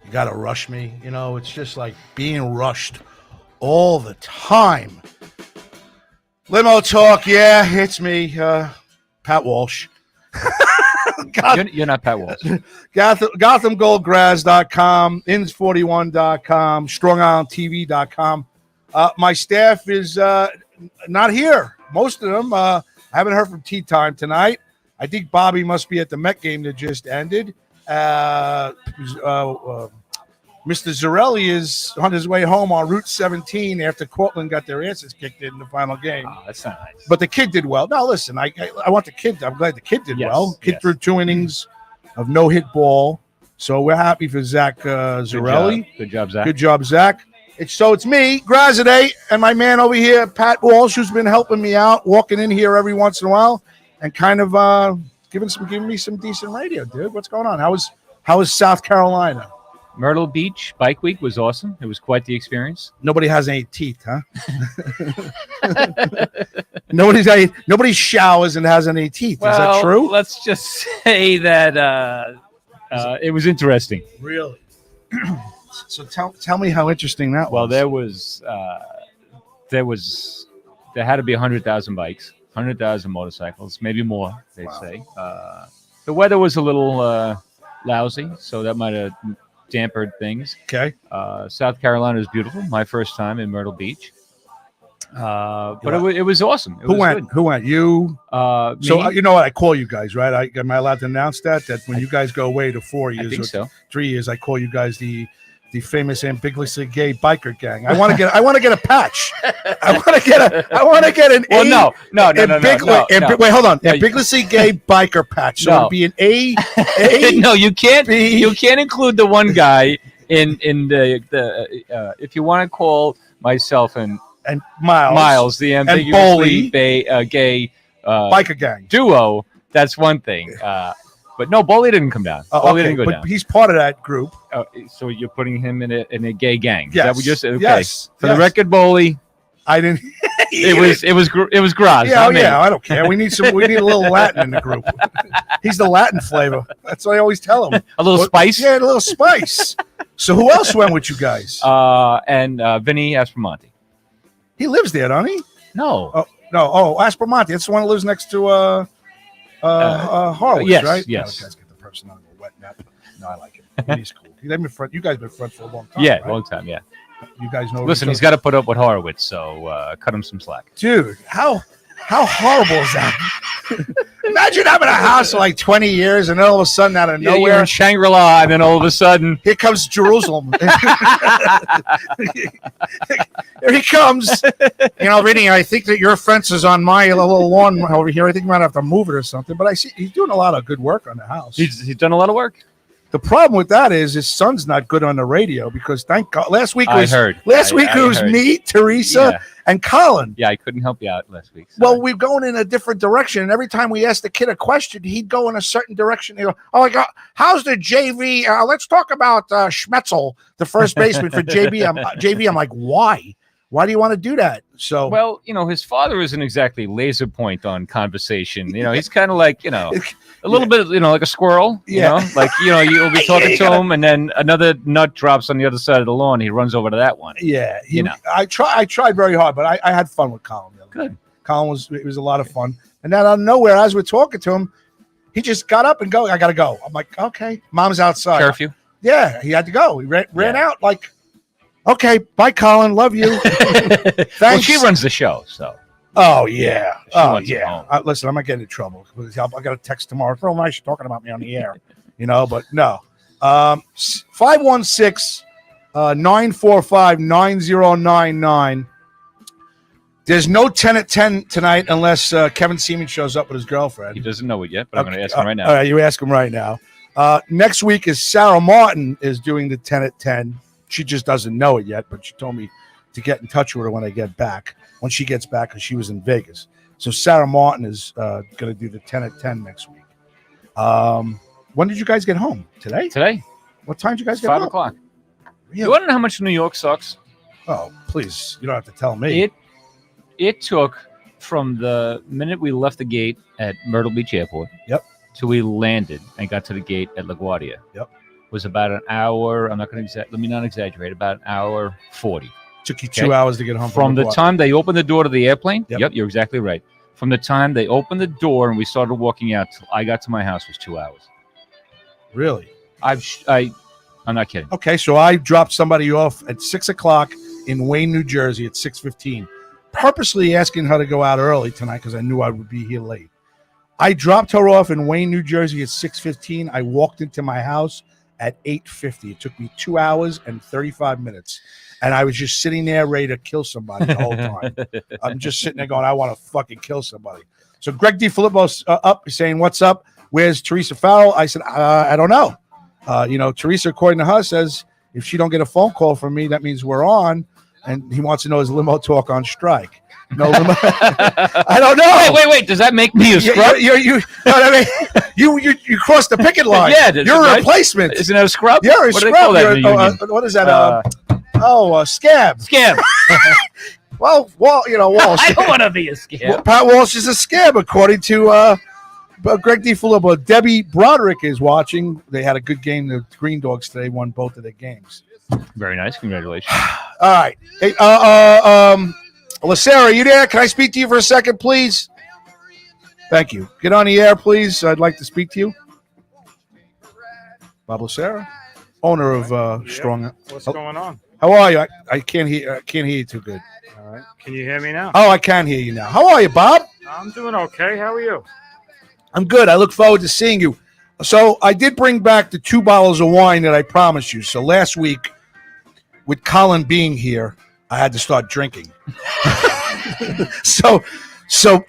You got to rush me. You know, it's just like being rushed all the time. Limo talk, yeah, it's me, Pat Walsh. You're not Pat Walsh. GothamGoldGraz.com, Ins41.com, StrongIslandTV.com. My staff is not here. Most of them. I haven't heard from Tea Time tonight. I think Bobby must be at the Met game that just ended. Mr. Zarelli is on his way home on Route 17 after Cortland got their asses kicked in the final game. Oh, that's not nice. But the kid did well. Now, listen, I want the kid. I'm glad the kid did well. Kid threw 2 innings of no-hit ball. So we're happy for Zach Zarelli. Good job, Zach. Good job, Zach. It's me, Grazade, and my man over here, Pat Walsh, who's been helping me out, walking in here every once in a while and kind of giving me some decent radio, dude. What's going on? How was South Carolina? Myrtle Beach Bike Week was awesome. It was quite the experience. Nobody has any teeth, huh? Nobody showers and has any teeth. Well, is that true? Let's just say that it was interesting. Really? So tell me how interesting that was. Well, there had to be 100,000 bikes, 100,000 motorcycles, maybe more. They say the weather was a little lousy, so that might have dampened things. Okay. South Carolina is beautiful. My first time in Myrtle Beach. But it was awesome. Who went? You? Me? So you know what? I call you guys, right? Am I allowed to announce that when you guys go away to 4 years I think or so. 3 years, I call you guys the famous ambiguously gay biker gang. I want to get a patch. I want to get an no. Wait, hold on. Ambiguously gay biker patch. So it'll be an A. No, you can't. You can't include the one guy in the if you want to call myself and Miles the ambiguously gay biker gang duo. That's one thing. But no, Boley didn't come down. Boley didn't go down. He's part of that group. So you're putting him in a gay gang. Yes. Is that what you're saying? Okay. Yes. For the record, Boley. I didn't. It was Graz. Yeah, I don't care. We need a little Latin in the group. He's the Latin flavor. That's what I always tell him. A little spice. Yeah, a little spice. So who else went with you guys? And Vinny Aspromonte. He lives there, don't he? No. Aspromonte. That's the one that lives next to Horowitz, yes, right? Yes. Guys get the personality wet nap. No, I like him. He's cool. You guys have been friends for a long time. Yeah, right? long time. Yeah. You guys know. Listen, he's got to put up with Horowitz, so cut him some slack. Dude, how horrible is that? Imagine having a house for like 20 years and then all of a sudden out of nowhere, you're in Shangri-La, and then all of a sudden, here comes Jerusalem. Here he comes. Vinny, I think that your fence is on my little lawn over here. I think we might have to move it or something. But I see he's doing a lot of good work on the house. He's done a lot of work. The problem with that is his son's not good on the radio because thank God last week it was me, Teresa, and Colin. Yeah, I couldn't help you out last week. Sorry. Well, we're going in a different direction, and every time we asked the kid a question, he'd go in a certain direction. He'd go, "Oh my God, how's the JV? Let's talk about Schmetzel, the first baseman for JV." I'm like, why? Why do you want to do that? So, well, his father isn't exactly laser point on conversation. He's kind of like, a little bit, like a squirrel. You'll be talking to him, and then another nut drops on the other side of the lawn. He runs over to that one. Yeah, I tried very hard, but I had fun with Colin. Good. Colin it was a lot of fun, and then out of nowhere, as we're talking to him, he just got up and go. I gotta go. I'm like, okay, Mom's outside. Curfew. Yeah, he had to go. He ran out like. Okay, bye, Colin. Love you. Thanks. Well, she runs the show, so. Oh yeah. Yeah. Listen, I'm not getting in trouble. I got a text tomorrow. Oh, nice, you're talking about me on the air, but no. 516-945-9099. There's no 10 at 10 tonight unless Kevin Seaman shows up with his girlfriend. He doesn't know it yet, but I'm going to ask him right now. All right, you ask him right now. Next week is Sarah Martin is doing the 10 at 10. She just doesn't know it yet, but she told me to get in touch with her when I get back. When she gets back, because she was in Vegas. So Sarah Martin is going to do the 10 at 10 next week. When did you guys get home? Today? Today. What time did you guys get home? 5 o'clock. Really? You want to know how much New York sucks? Oh, please. You don't have to tell me. It took from the minute we left the gate at Myrtle Beach Airport. Yep. Till we landed and got to the gate at LaGuardia. Yep. was about an hour. I'm not going to let me not exaggerate. About an hour 40. Took you 2 hours to get home from the time they opened the door to the airplane. Yep. You're exactly right. From the time they opened the door and we started walking out till I got to my house was 2 hours. Really? I'm not kidding. Okay, so I dropped somebody off at 6 o'clock in Wayne, New Jersey at 6:15, purposely asking her to go out early tonight because I knew I would be here late. I dropped her off in Wayne, New Jersey at 6:15. I walked into my house at 8:50. It took me 2 hours and 35 minutes. And I was just sitting there ready to kill somebody the whole time. I'm just sitting there going, I want to fucking kill somebody. So Greg DiFilippo's up saying, what's up? Where's Teresa Farrell? I said, I don't know. Teresa, according to her, says if she don't get a phone call from me, that means we're on. And he wants to know, is Limo Talk on strike? No, Limo. I don't know. Wait. Does that make me a scrub? You know what I mean? You crossed the picket line. Yeah. You're a replacement. Isn't that a scrub? You're a what scrub. Do they call that What is that? Scab. Scab. Well, Walsh. I don't want to be a scab. Pat Walsh is a scab, according to Greg DiFilippo. Debbie Broderick is watching. They had a good game. The Green Dogs today won both of their games. Very nice. Congratulations. All right. Hey, Lacera, are you there? Can I speak to you for a second, please? Thank you. Get on the air, please. I'd like to speak to you. Bob Lacera, owner of Strong. What's going on? How are you? I can't hear you too good. All right. Can you hear me now? Oh, I can hear you now. How are you, Bob? I'm doing okay. How are you? I'm good. I look forward to seeing you. So I did bring back the 2 bottles of wine that I promised you. So last week, with Colin being here, I had to start drinking. So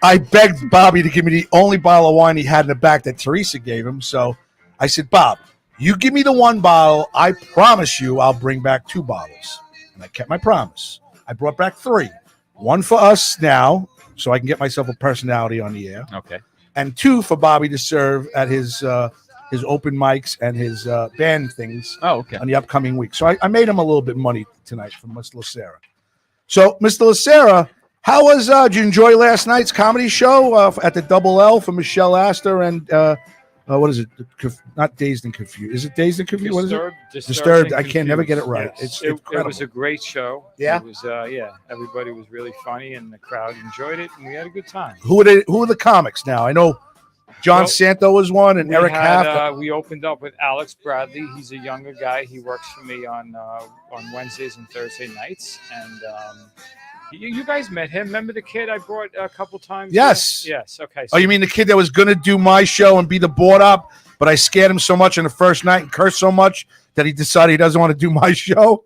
I begged Bobby to give me the only bottle of wine he had in the back that Teresa gave him. So I said, Bob, you give me the 1 bottle. I promise you I'll bring back 2 bottles. And I kept my promise. I brought back 3. 1 for us now, so I can get myself a personality on the air. Okay. And 2 for Bobby to serve at his open mics and his band things on the upcoming week. So I made him a little bit of money tonight from Mr. Lacera. So, Mr. Lacera, how was, did you enjoy last night's comedy show at the Double L for Michelle Astor and, what is it? Not Dazed and Confused. Is it Dazed and Confused? What is it? Disturbed. I can't never get it right. Yes. It's It was a great show. Yeah? It was, everybody was really funny and the crowd enjoyed it and we had a good time. Who are the comics now? I know John Santo was one and Eric Haft. We opened up with Alex Bradley. He's a younger guy. He works for me on Wednesdays and Thursday nights. And you guys met him. Remember the kid I brought a couple times? Yes. Yes. Okay. Oh, you mean the kid that was going to do my show and be the board up, but I scared him so much on the first night and cursed so much that he decided he doesn't want to do my show?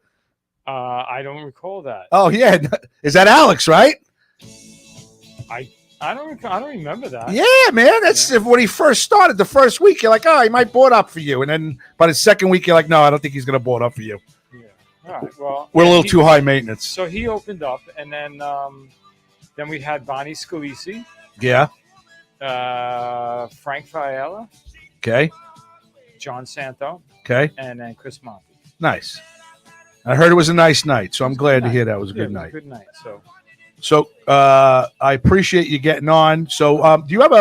I don't recall that. Oh, yeah. Is that Alex, right? I don't remember that. Yeah, man. That's when he first started. The first week, you're like, oh, he might board up for you. And then by the second week, you're like, no, I don't think he's going to board up for you. Yeah. All right. Well, we're a little too high maintenance. So he opened up, and then we had Bonnie Scalisi. Yeah. Frank Fiala. Okay. John Santo. Okay. And then Chris Monty. Nice. I heard it was a nice night, so I'm glad to hear that was a good night. Good night. So I appreciate you getting on. So do you have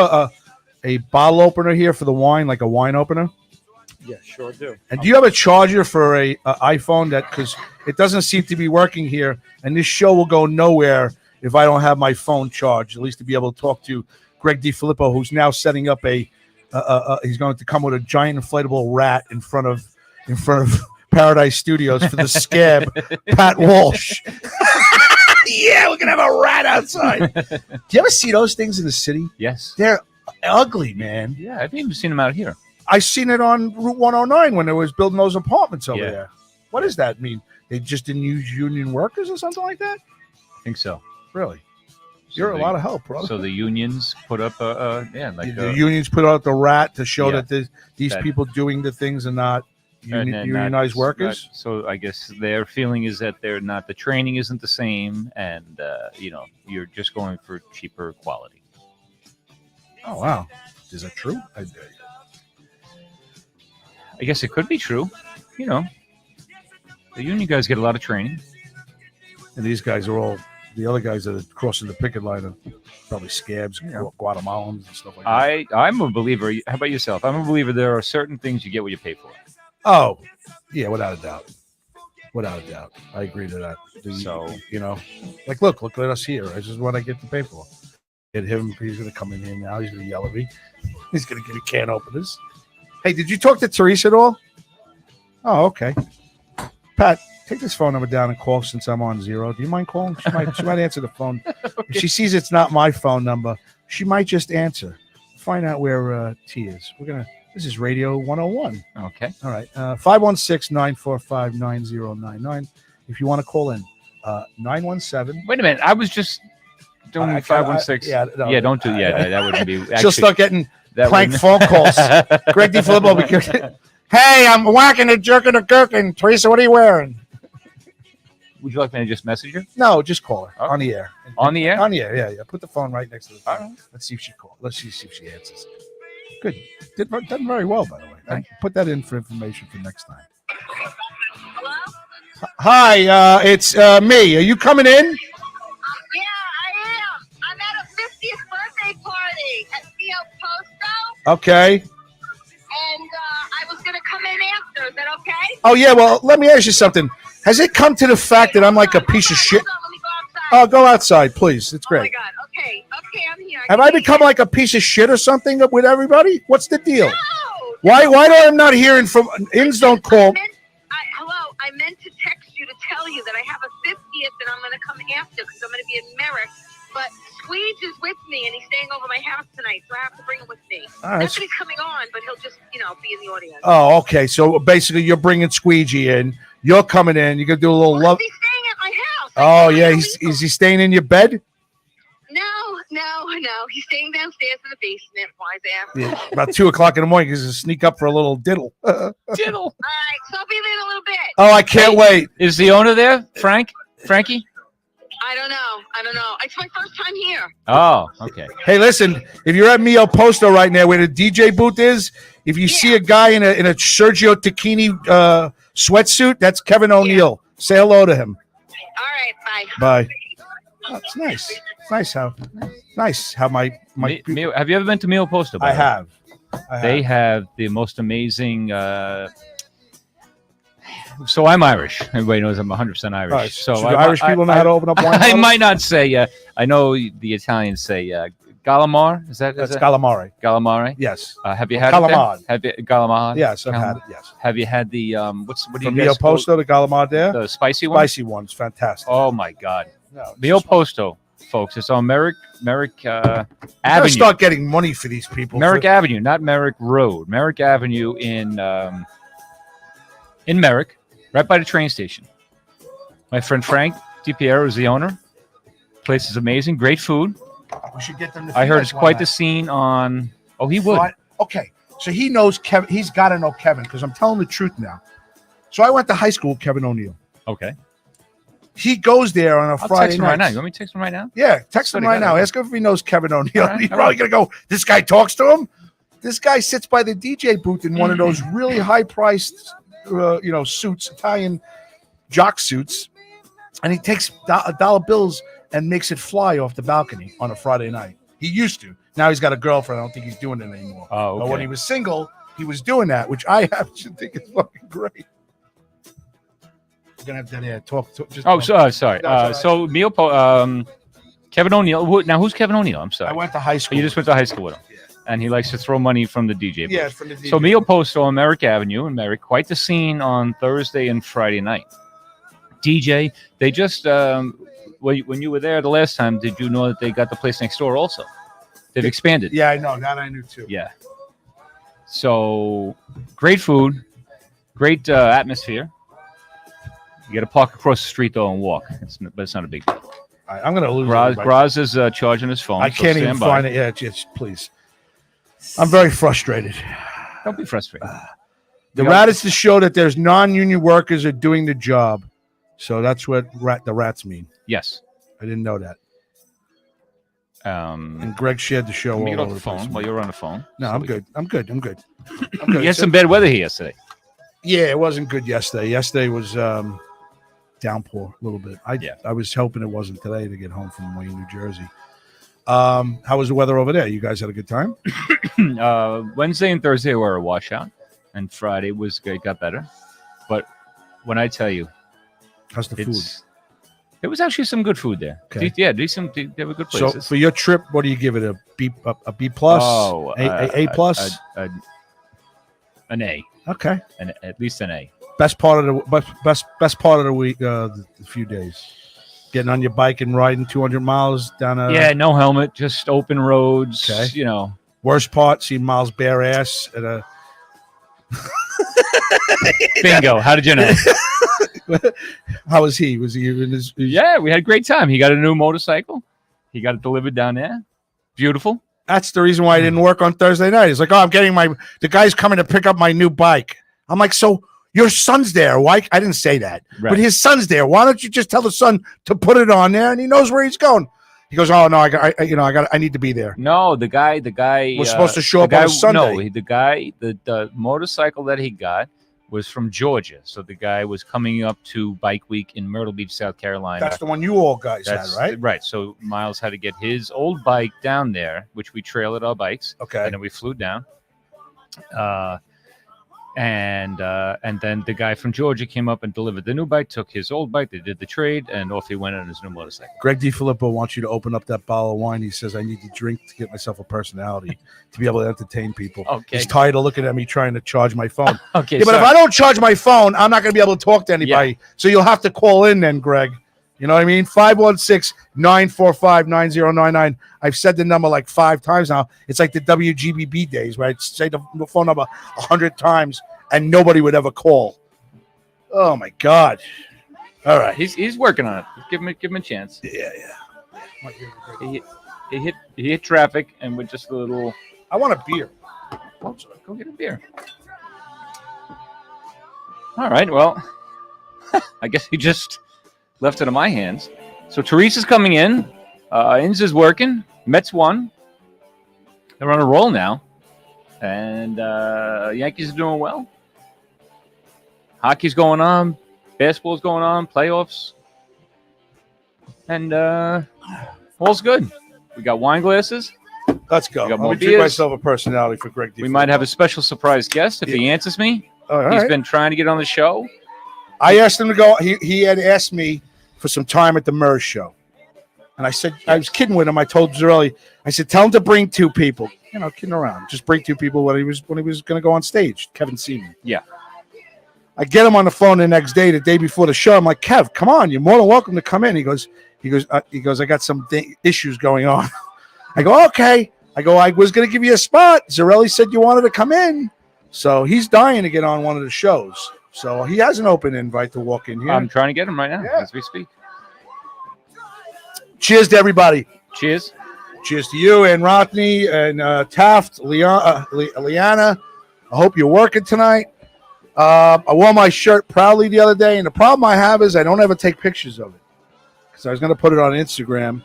a bottle opener here for the wine, like a wine opener? Yeah, sure do. And do you have a charger for a iPhone? That because it doesn't seem to be working here, and this show will go nowhere if I don't have my phone charged. At least to be able to talk to Greg DiFilippo, who's now setting up he's going to come with a giant inflatable rat in front of Paradise Studios for the scab Pat Walsh. Yeah, we're gonna have a rat outside. Do you ever see those things in the city? Yes. They're ugly, man. Yeah, I've even seen them out here. I seen it on Route 109 when they was building those apartments over there. What does that mean? They just didn't use union workers or something like that? I think so. Really? You're a lot of help, brother. So the unions put up the unions put out the rat to show that these people doing the things are not unionized workers. So I guess their feeling is that they're not. The training isn't the same, and you're just going for cheaper quality. Oh wow, is that true? I guess it could be true. The union guys get a lot of training, and these guys are all. The other guys that are crossing the picket line are probably scabs, Guatemalans and stuff like that. I'm a believer. How about yourself? I'm a believer there are certain things you get what you pay for. Oh, yeah, without a doubt. Without a doubt. I agree to that. So, like, look at us here. This is what I get to pay for. Get him. He's going to come in here now. He's going to yell at me. He's going to give me can openers. Hey, did you talk to Teresa at all? Oh, okay. Pat, take this phone number down and call since I'm on zero. Do you mind calling? She might answer the phone. Okay. If she sees it's not my phone number, she might just answer. Find out where T is. This is Radio 101. Okay. All right. 516-945-9099. If you want to call in, 917. Wait a minute. I was just doing 516. Yeah, don't do that wouldn't be. Actually, she'll start getting prank phone calls. Greg DiFilippo. Hey, I'm whacking and jerking and gherkin. Teresa, what are you wearing? Would you like me to just message her? No, just call her on the air. On the air? On the air, yeah. Put the phone right next to the phone. Right. Let's see if she calls. Let's see if she answers. Good. Done very well, by the way. Put that in for information for next time. Hello? Hi, it's me. Are you coming in? Yeah, I am. I'm at a 50th birthday party at Theo Posto. Okay. And I was going to come in after. Is that okay? Oh, yeah. Well, let me ask you something. Has it come to the fact that I'm like a piece of shit? Hold on, let me go outside. Oh, go outside, please. It's great. Oh, my God. Okay, I'm here. Have I become like a piece of shit or something with everybody? What's the deal? No! Why do I not hearing from ins don't call? Hello, I meant to text you to tell you that I have a 50th and I'm going to come after because I'm going to be in Merrick. But Squeege is with me and he's staying over my house tonight, so I have to bring him with me. All right. That's when he's coming on, but he'll just, be in the audience. Oh, okay. So basically, you're bringing Squeegee in. You're coming in. You're gonna do a little love. He's staying at my house. Oh yeah, is he staying in your bed? No. He's staying downstairs in the basement. Why's that? Yeah, about 2:00 in the morning. He's gonna sneak up for a little diddle. Diddle. All right, so I'll be there in a little bit. Oh, I can't wait. Is the owner there, Frankie? I don't know. It's my first time here. Oh, okay. Hey, listen. If you're at Mio Posto right now, where the DJ booth is, if you see a guy in a Sergio Tacchini sweatsuit, that's Kevin O'Neill. Yeah. Say hello to him. All right, bye. Oh, it's nice. It's nice how my have you ever been to Mio Posto? I have. They have the most amazing. So I'm Irish. Everybody knows I'm 100% Irish. Right. So Irish people know how to open up wine. I might not say. I know the Italians say Gallimar. That's calamari. Calamari. Yes. Have you had Calamari? it? Have you Gallimar? Yes, I've had it. Yes. Have you had the what do you From Mio Posto to Gallimar there? The spicy one. Spicy one's fantastic. Oh my God. No, Mio Posto, folks. It's on Merrick Avenue. Start getting money for these people. Merrick Avenue, not Merrick Road. Merrick Avenue in Merrick, right by the train station. My friend Frank DiPiero is the owner. Place is amazing. Great food. We should get them to I heard it's quite the scene on. Oh, he would. Okay, so he knows Kevin. He's got to know Kevin because I'm telling the truth now. So I went to high school with Kevin O'Neill. Okay. He goes there on a Friday night. Right now. You want me to text him right now? Yeah, text him right now. Ask him if he knows Kevin O'Neill. He's probably going to go, this guy talks to him? This guy sits by the DJ booth in one of those really high-priced, suits, Italian jock suits, and he takes dollar bills and makes it fly off the balcony on a Friday night. He used to. Now he's got a girlfriend. I don't think he's doing it anymore. Oh, okay. But when he was single, he was doing that, which I happen to think is fucking great. We're gonna have to talk. Sorry. So Kevin O'Neill. Now, who's Kevin O'Neill? I'm sorry. I went to high school. You just went to high school with him, and he likes to throw money from the DJ booth. Yeah, from the DJ. So Mio Posto on Merrick Avenue in Merrick, quite the scene on Thursday and Friday night. DJ, they just when you were there the last time, did you know that they got the place next door also? They've expanded. Yeah, I know. That I knew too. Yeah. So great food, great atmosphere. You got to park across the street though and walk. But it's not a big deal. Right, I'm going to lose. Graz is charging his phone. I can't even find it. Yeah, just please. I'm very frustrated. Don't be frustrated. The rat is to show that there's non-union workers are doing the job. So that's what the rats mean. Yes. I didn't know that. And Greg shared the show. Let me get off the phone while you're on the phone. No, I'm good. I'm good. You had some bad weather here yesterday. Yeah, it wasn't good yesterday. Yesterday was downpour a little bit. I was hoping it wasn't today to get home from Wayne, New Jersey. How was the weather over there? You guys had a good time? Wednesday and Thursday were a washout. and Friday was good, got better. But when I tell you, How's the food? It was actually some good food there. Okay. Decent. They were good places. So for your trip, what do you give it? A B plus? Oh, A plus? An A. Okay. And at least an A. Best part of the week, the few days. Getting on your bike and riding 200 miles down a. Yeah, no helmet, just open roads. Okay. You know. Worst part, seeing Miles bare ass at a. Bingo. How did you know? How was he? Was he in his? Yeah, we had a great time. He got a new motorcycle. He got it delivered down there. Beautiful. That's the reason why I didn't work on Thursday night. He's like, I'm getting the guy's coming to pick up my new bike. I'm like, so your son's there. Why? I didn't say that, Right. but his son's there. Why don't you just tell the son to put it on there and he knows where he's going? He goes, oh no, I need to be there. No, the guy Was supposed to show up on a Sunday. No, the guy, the motorcycle that he got was from Georgia. So the guy was coming up to Bike Week in Myrtle Beach, South Carolina. That's the one you all guys had, right? Right. So Miles had to get his old bike down there, which we trailered our bikes. Okay. And then we flew down. And then the guy from Georgia came up and delivered the new bike, took his old bike, they did the trade, and off he went on his new motorcycle. Greg DiFilippo wants you to open up that bottle of wine. He says, I need to drink to get myself a personality to be able to entertain people. Okay. He's tired of looking at me trying to charge my phone. Okay. Yeah, but if I don't charge my phone, I'm not going to be able to talk to anybody. Yeah. So you'll have to call in then, Greg. You know what I mean? 516-945-9099. I've said the number like 5 times now. It's like the WGBB days, right? Say the phone number 100 times and nobody would ever call. Oh my God. All right. He's working on it. Give him a chance. Yeah. He hit traffic, and with just a little. I want a beer. Oh, go get a beer. All right. Well, I guess he just left it in my hands. So Teresa's coming in. Inz is working. Mets won. They're on a roll now. And Yankees are doing well. Hockey's going on. Basketball's going on. Playoffs. And all's good. We got wine glasses. Let's go. We got I'm more going to treat beers. myself a personality for Greg DiFilippo. We might have a special surprise guest if he answers me. All He's right. been trying to get on the show. I asked him to go. He had asked me for some time at the MERS show. And I said, I was kidding with him. I told Zarelli, I said, tell him to bring 2 people. You know, kidding around. Just bring 2 people when he was going to go on stage. Kevin Seaman. Yeah. I get him on the phone the next day, the day before the show. I'm like, Kev, come on. You're more than welcome to come in. He goes, I got some issues going on. I go, okay. I go, I was going to give you a spot. Zarelli said you wanted to come in. So he's dying to get on one of the shows. So he has an open invite to walk in here. I'm trying to get him right now Yeah. as we speak. Cheers to everybody. Cheers. Cheers to you and Rodney and Taft, Liana. I hope you're working tonight. I wore my shirt proudly the other day, and the problem I have is I don't ever take pictures of it because I was going to put it on Instagram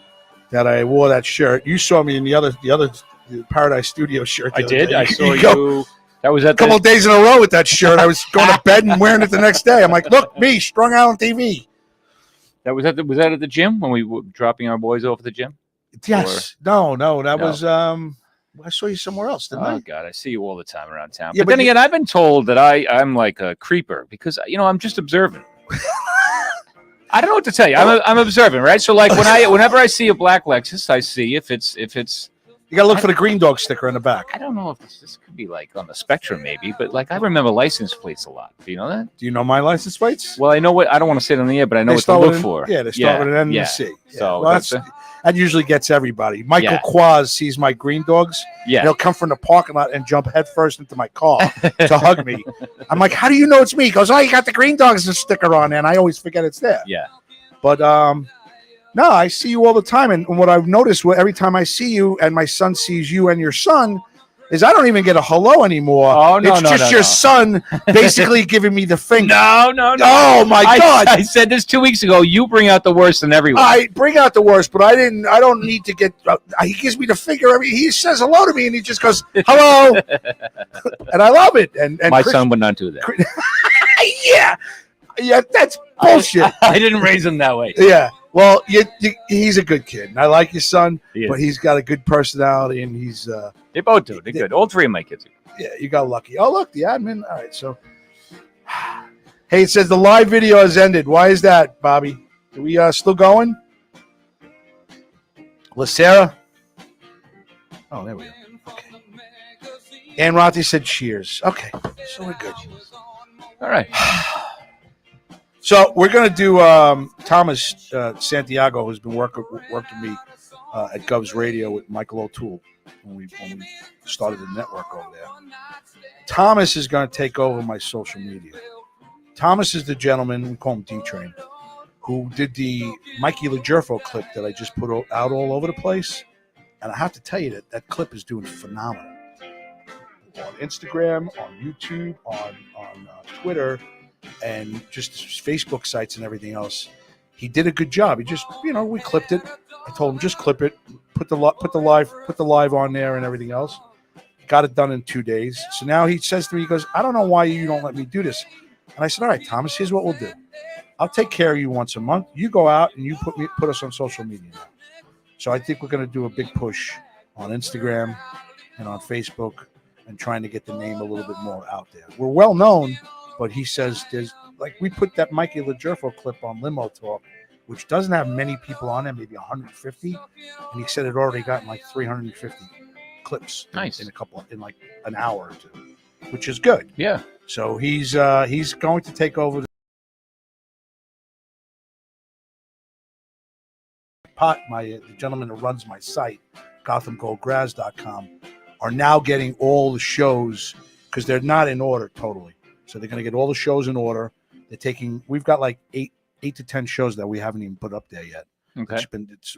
that I wore that shirt. You saw me in the other Paradise Studio shirt. I did. Day. I saw go you. That was at a couple of days in a row with that shirt. I was going to bed and wearing it the next day. I'm like, look, me strung out on TV. was that at the gym when we were dropping our boys off at the gym? Yes. No. That No. was. I saw you somewhere else, didn't Oh I? God, I see you all the time around town. Yeah, but but then again, I've been told that I'm like a creeper because I'm just observant. I don't know what to tell you. I'm observant, right? So like whenever I see a black Lexus, I see if it's. You got to look for the green dog sticker in the back. I don't know if this could be like on the spectrum maybe, but like I remember license plates a lot. Do you know that? Do you know my license plates? Well, I know what I don't want to say it on the air, but I know They what to start look with for. Yeah, they start with an N and yeah. a C. Yeah. So Well, that's that usually gets everybody. Michael Yeah. Quaz sees my green dogs. yeah. He'll come from the parking lot and jump headfirst into my car to hug me. I'm like, how do you know it's me? He goes, oh, you got the green dogs sticker on there, and I always forget it's there. Yeah. But no, I see you all the time, and what I've noticed every time I see you, and my son sees you and your son, is I don't even get a hello anymore. Oh, no, it's no, just no, your no. son basically giving me the finger. No. Oh my God! I said this 2 weeks ago. You bring out the worst in everyone. I bring out the worst, but I don't need to get. He gives me the finger. He says hello to me, and he just goes hello, and I love it. And My son would not do that. yeah, that's bullshit. I didn't raise him that way. Yeah, well, he's a good kid, and I like your son, He is. but he's got a good personality, and he's. They both do. They're good. All 3 of my kids. Yeah, you got lucky. Oh, look, the admin. All right, so. Hey, it says the live video has ended. Why is that, Bobby? Are we still going? Lacera? Oh, there we go. Okay. Ann Rothi said cheers. Okay, so we're good. All right. So we're going to do Thomas Santiago, who's been working with me at Govs Radio with Michael O'Toole when we started the network over there. Thomas is going to take over my social media. Thomas is the gentleman, we call him D-Train, who did the Mikey LaGerfo clip that I just put out all over the place. And I have to tell you that clip is doing phenomenal. On Instagram, on YouTube, on Twitter, and just Facebook sites and everything else. He did a good job. He just, we clipped it. I told him, just clip it, put the live on there and everything else. Got it done in 2 days. So now he says to me, he goes, I don't know why you don't let me do this. And I said, all right, Thomas, here's what we'll do. I'll take care of you once a month. You go out and you put us on social media now. So I think we're going to do a big push on Instagram and on Facebook and trying to get the name a little bit more out there. We're well known, but he says we put that Mikey LaGerfo clip on Limo Talk, which doesn't have many people on it, maybe 150. And he said it already gotten like 350 clips nice. in like an hour or two, which is good. Yeah. So he's going to take over the gentleman who runs my site, GothamGoldGraz.com, are now getting all the shows because they're not in order totally. So they're going to get all the shows in order. We've got like eight to 10 shows that we haven't even put up there yet. Okay.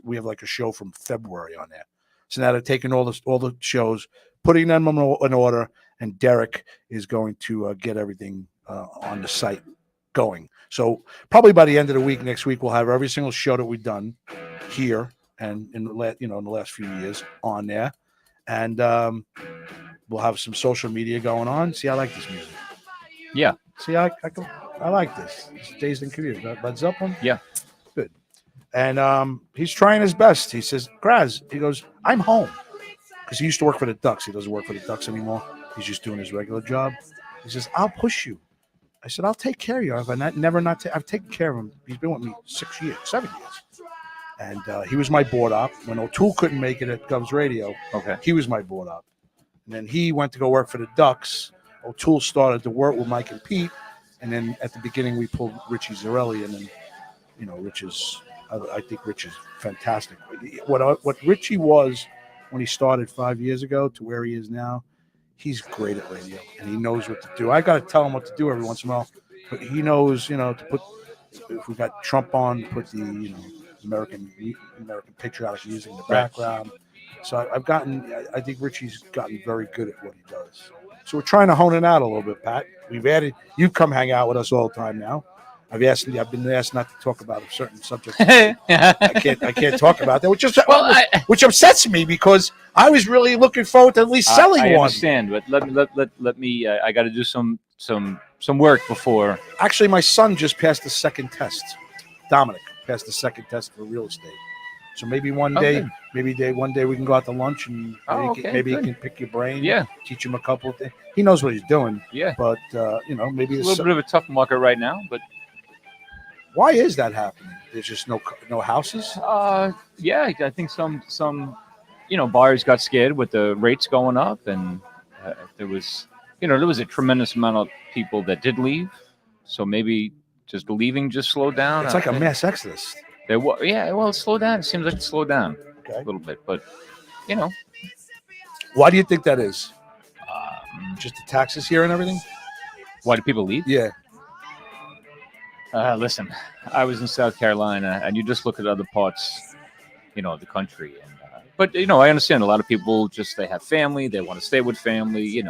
We have like a show from February on there. So now they're taking all the shows, putting them in order, and Derek is going to get everything on the site going. So probably by the end of the week, next week, we'll have every single show that we've done here and in the last few years on there, and we'll have some social media going on. See, I like this music. Yeah. See, I like this. It's Dazed and Confused. Led Zeppelin. Yeah. Good. And he's trying his best. He says, Graz, he goes, I'm home. Because he used to work for the Ducks. He doesn't work for the Ducks anymore. He's just doing his regular job. He says, I'll push you. I said, I'll take care of you. I've taken care of him. He's been with me 7 years. And he was my board op. When O'Toole couldn't make it at Govs Radio, he was my board op. And then he went to go work for the Ducks. O'Toole started to work with Mike and Pete. And then at the beginning, we pulled Richie Zarelli. And then, I think Rich is fantastic. What Richie was when he started 5 years ago to where he is now, he's great at radio. And he knows what to do. I got to tell him what to do every once in a while. But he knows, to put, if we got Trump on, put the, American patriotic music in the background. So I think Richie's gotten very good at what he does. So we're trying to hone it out a little bit, Pat. You've come hang out with us all the time now. I've been asked not to talk about a certain subject. I can't talk about that, which upsets me because I was really looking forward to at least selling one. I understand, but let me. I got to do some work before. Actually, my son just passed the second test. Dominic passed the second test for real estate. So maybe one day we can go out to lunch and maybe he can pick your brain. Yeah, teach him a couple of things. He knows what he's doing. Yeah, but maybe it's a little bit of a tough market right now. But why is that happening? There's just no houses. Yeah, I think some buyers got scared with the rates going up, and there was a tremendous amount of people that did leave. So maybe just leaving just slowed down. It's like a mass exodus. It slowed down. It seems like it slowed down a little bit, but why do you think that is? Just the taxes here and everything. Why do people leave? Yeah. Listen, I was in South Carolina, and you just look at other parts, of the country, and but I understand a lot of people they have family, they want to stay with family,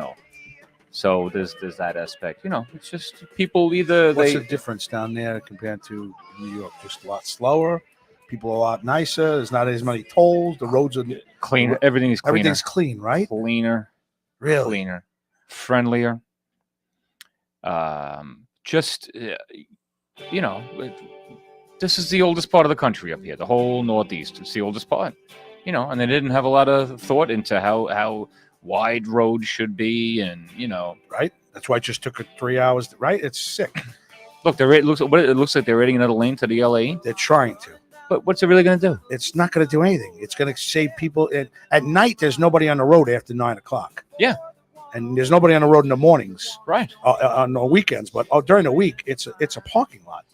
So there's that aspect, It's just people either. What's the difference down there compared to New York? Just a lot slower. People are a lot nicer. There's not as many tolls. The roads are cleaner. Everything's cleaner. Everything's clean, right? Cleaner. Really? Cleaner. Friendlier. This is the oldest part of the country up here. The whole Northeast. It's the oldest part. And they didn't have a lot of thought into how wide road should be, and right. That's why it just took 3 hours. Right, it's sick. look, it looks like they're adding another lane to the LA. They're trying to. But what's it really going to do? It's not going to do anything. It's going to save people. At night, there's nobody on the road after 9 o'clock. Yeah. And there's nobody on the road in the mornings, Right? on the weekends. But during the week, it's a parking lot.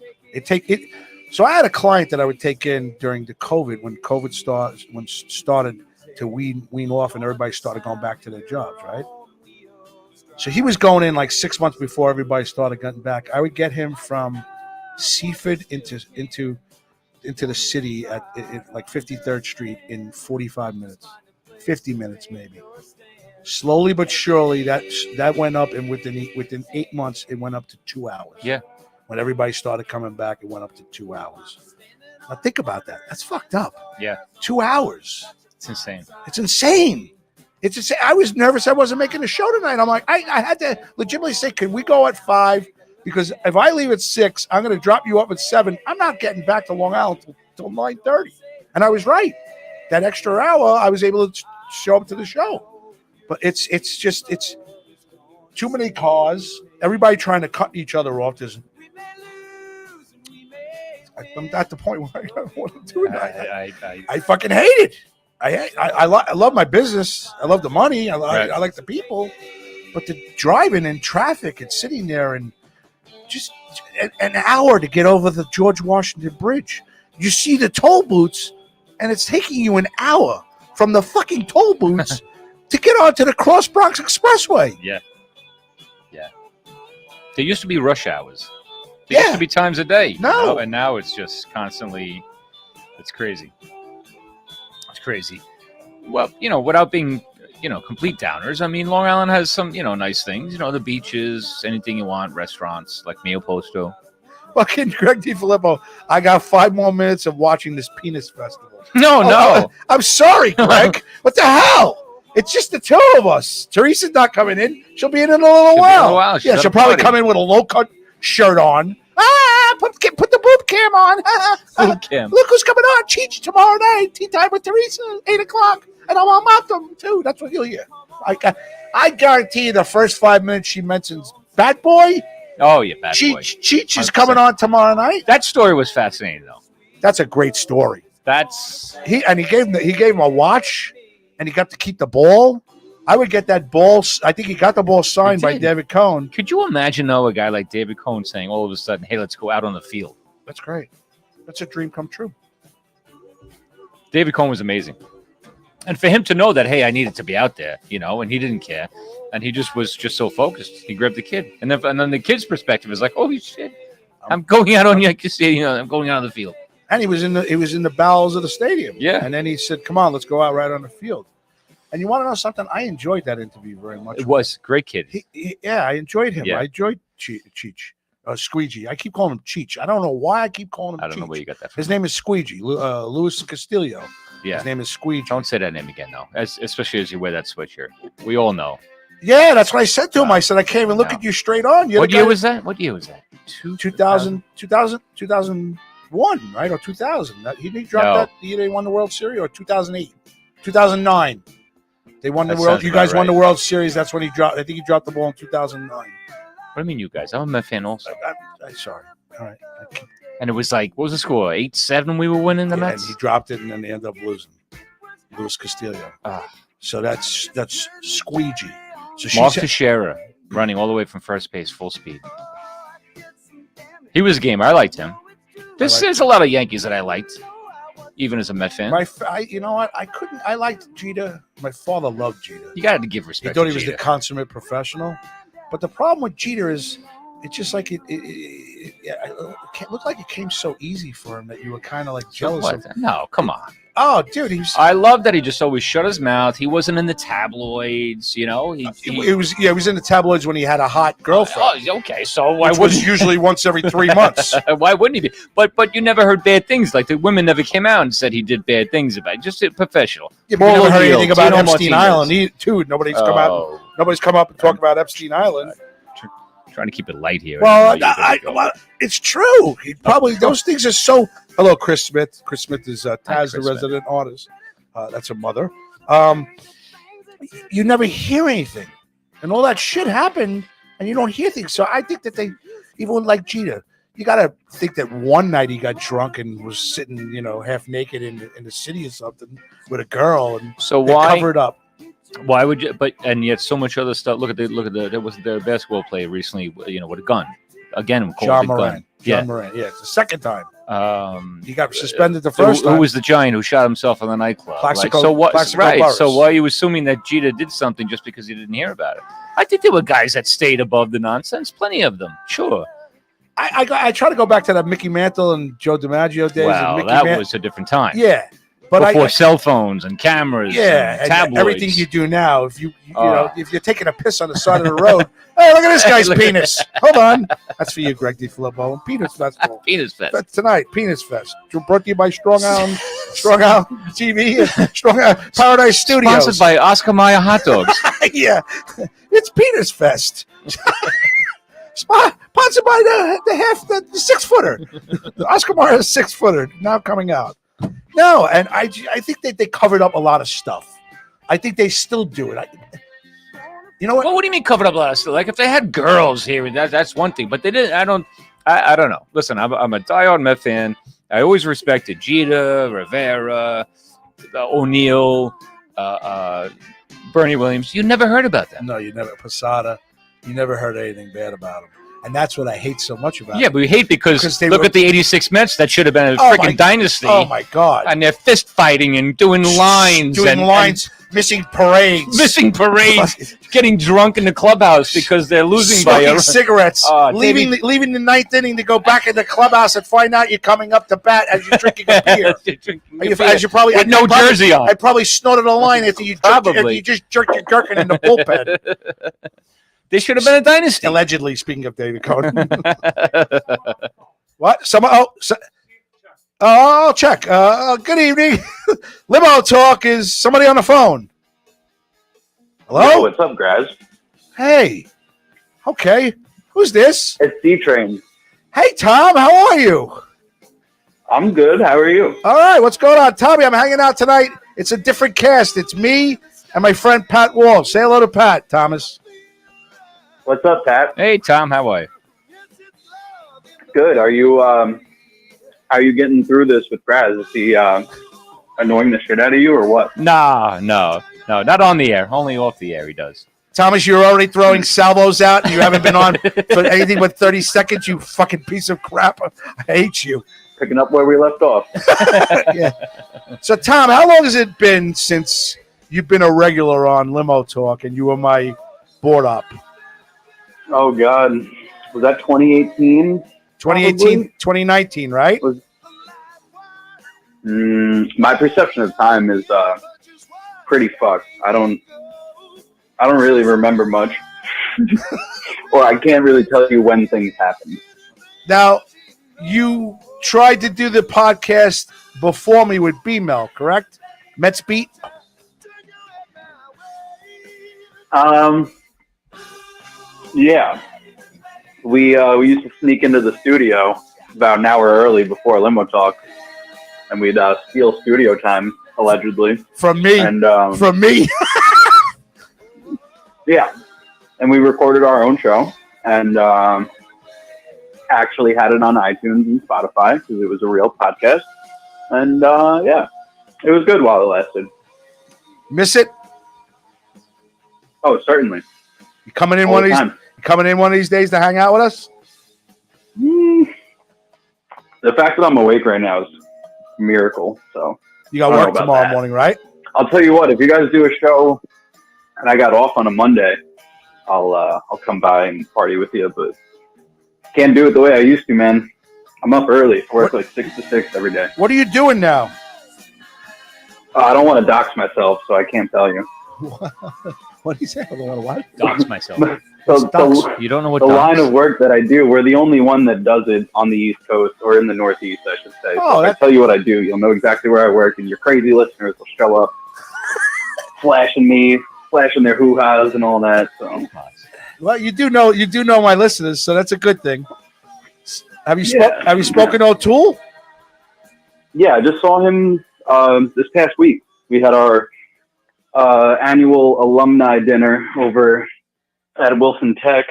So I had a client that I would take in during the COVID when COVID started to wean off and everybody started going back to their jobs, right? So he was going in like 6 months before everybody started getting back. I would get him from Seaford into the city at like 53rd Street in 45 minutes, 50 minutes maybe. Slowly but surely, that went up, and within 8 months, it went up to 2 hours. Yeah. When everybody started coming back, it went up to 2 hours. Now think about that. That's fucked up. Yeah. 2 hours. It's insane. It's insane. It's insane. I was nervous. I wasn't making the show tonight. I'm like, I had to legitimately say, can we go at 5? Because if I leave at 6, I'm going to drop you up at 7. I'm not getting back to Long Island till 9:30. And I was right. That extra hour, I was able to show up to the show. But it's too many cars. Everybody trying to cut each other off. I'm at the point where I don't want to do it. I fucking hate it. I love my business. I love the money. I like the people. But the driving in traffic and sitting there and just an hour to get over the George Washington Bridge. You see the toll booths, and it's taking you an hour from the fucking toll booths to get onto the Cross Bronx Expressway. Yeah. There used to be rush hours. There used to be times a day. No. And now it's just constantly. It's crazy. It's crazy. Well, without being, complete downers. I mean, Long Island has some, nice things. The beaches, anything you want, restaurants like Mio Posto. Fucking Greg DiFilippo, I got 5 more minutes of watching this penis festival. No. I'm sorry, Greg. What the hell? It's just the two of us. Teresa's not coming in. She'll be in a little while. Yeah, she'll probably come in with a low-cut shirt on. Put the boob cam on. Boob cam. Look who's coming on. Cheech tomorrow night. Tea time with Teresa, 8 o'clock. And I'm on Malcolm, too. That's what you'll hear. I guarantee you the first 5 minutes she mentions Bat Boy. Oh, yeah, Bat Boy. Cheech is coming on tomorrow night. That story was fascinating, though. That's a great story. He gave him a watch, and he got to keep the ball. I would get that ball. I think he got the ball signed by David Cohn. Could you imagine, though, a guy like David Cohn saying all of a sudden, hey, let's go out on the field? That's great. That's a dream come true. David Cohn was amazing. And for him to know that, hey, I needed to be out there, and he didn't care. And he was so focused. He grabbed the kid. And then the kid's perspective is like, holy shit, I'm going out on I'm going out on the field. And he was in the bowels of the stadium. Yeah. And then he said, come on, let's go out right on the field. And you want to know something? I enjoyed that interview very much. It was great kid. I enjoyed him. Yeah. I enjoyed Cheech. Squeegee. I keep calling him Cheech. I don't know why I keep calling him Cheech. I don't know where you got that from. His name is Squeegee. Louis Castillo. Yeah. His name is Squeegee. Don't say that name again, though. Especially as you wear that sweatshirt. We all know. Yeah, that's what I said to him. I said, I can't even look at you straight on. What year was that? 2001, right? Or 2000. He dropped that the year they won the World Series, or 2008, 2009. They won the World. You guys won the World Series. That's when he dropped. I think he dropped the ball in 2009. What do you mean, you guys? I'm a Met fan also. I'm sorry. All right. And it was like, what was the score? 8-7 we were winning the Mets? And he dropped it, and then they ended up losing. Louis Castillo. So that's Squeegee. So Mark Teixeira running all the way from first base, full speed. He was a gamer. I liked him. There's a lot of Yankees that I liked, even as a Met fan. You know what? I liked Jeter. My father loved Jeter. You got to give respect. He thought he was the consummate professional. But the problem with Jeter is, it's just like it looked like it came so easy for him that you were kind of like jealous of him. No, come on. Oh, dude, I love that he just always shut his mouth. He wasn't in the tabloids, He was in the tabloids when he had a hot girlfriend. Okay, so why wouldn't he? Usually once every 3 months. Why wouldn't he be? But you never heard bad things. Like the women never came out and said he did bad things about it. Just professional. You never heard anything about Epstein Island, dude. Nobody's come out. Nobody's come up and talk about Epstein Island. Trying to keep it light here. Well, it's true. Those things are so. Hello, Chris Smith. Chris Smith is Taz, the resident artist. That's a mother. you never hear anything, and all that shit happened, and you don't hear things. So I think that they, even like Jeter, you got to think that one night he got drunk and was sitting, half naked in the city or something with a girl, and So they why? covered up. Why would you? But and yet so much other stuff. Look at the there was the basketball player recently. With a gun. Again, called John a gun. Moran. Yeah. John Moran. Yeah, it's the second time. He got suspended the who, first time. Who was the giant who shot himself in the nightclub? Plaxico- so what? Plaxico Right. Burress. So why are you assuming that Jeter did something just because you didn't hear about it? I think there were guys that stayed above the nonsense. Plenty of them. Sure. I try to go back to that Mickey Mantle and Joe DiMaggio days. Wow, and that was a different time. Yeah. But Before cell phones and cameras, and and tabloids. everything you do now, if if you're taking a piss on the side of the road, hey, look at this guy's penis. Hold on, that's for you, Greg DiFilippo. Penis Festival. Penis Fest. That's tonight, Penis Fest. Brought to you by Strong Arm TV, and Strong Arm Paradise Studios. Sponsored by Oscar Mayer Hot Dogs. Yeah, it's Penis Fest. Sponsored by the 6-footer, the Oscar Mayer 6-footer, now coming out. No, and I think that they covered up a lot of stuff. I think they still do it. You know what? Well, what do you mean covered up a lot of stuff? Like if they had girls here, that's one thing. But they didn't. I don't know. Listen, I'm a diehard Met fan. I always respected Jeter, Rivera, O'Neill, Bernie Williams. You never heard about them. No, you never. Posada. You never heard anything bad about them. And that's what I hate so much about Yeah, it. but we hate because they look were- at the 86 Mets. That should have been a Oh, freaking dynasty. Oh, my God. And they're fist fighting and doing lines. Missing parades. Missing parades. Getting drunk in the clubhouse because they're losing by Smoking cigarettes. Davey- leaving the ninth inning to go back in the clubhouse and find out you're coming up to bat as you're drinking a beer. As you probably with no jersey on. I probably snorted a line after you just jerked your gherkin in the bullpen. They should have been a dynasty. Allegedly, speaking of David Cohn. What? I'll check. Good evening. Limo Talk. Is somebody on the phone? Hello? Hey, what's up, Graz? Hey. Okay. Who's this? It's D-Train. Hey, Tom. How are you? I'm good. How are you? All right. What's going on? Tommy, I'm hanging out tonight. It's a different cast. It's me and my friend Pat Wall. Say hello to Pat, Thomas. What's up, Pat? Hey, Tom. How are you? Good. Are you getting through this with Graz? Is he annoying the shit out of you or what? No, not on the air. Only off the air he does. Thomas, you're already throwing salvos out and you haven't been on for anything but 30 seconds, you fucking piece of crap. I hate you. Picking up where we left off. Yeah. So, Tom, how long has it been since you've been a regular on Limo Talk and you were my board op? Oh, God. Was that 2018? 2018, 2019, right? My perception of time is pretty fucked. I don't really remember much. Or I can't really tell you when things happen. Now, you tried to do the podcast before me with B-Mel, correct? Mets Beat? Yeah. We used to sneak into the studio about an hour early before Limo Talk, and we'd steal studio time, allegedly. From me. And From me. yeah. And we recorded our own show and actually had it on iTunes and Spotify because it was a real podcast. And yeah, it was good while it lasted. Miss it? Oh, certainly. You coming in All one the of these? time. Coming in one of these days to hang out with us? The fact that I'm awake right now is a miracle. So You got I don't know work about tomorrow that. morning, right? I'll tell you what, if you guys do a show and I got off on a Monday, I'll come by and party with you, but can't do it the way I used to, man. I'm up early. I work like 6 to 6 every day. What are you doing now? I don't want to dox myself, so I can't tell you. What do you say? I don't want to what? Dox myself. So Dox. You don't know what the dox? line of work that I do, we're the only one that does it on the East Coast or in the Northeast, I should say. Oh, So if I tell you what I do, you'll know exactly where I work, and your crazy listeners will show up flashing me, flashing their hoo-has and all that. So Well, you do know my listeners, so that's a good thing. Have you Yeah. have you spoken to O'Toole? yeah, I just saw him this past week. We had our annual alumni dinner over at Wilson Tech.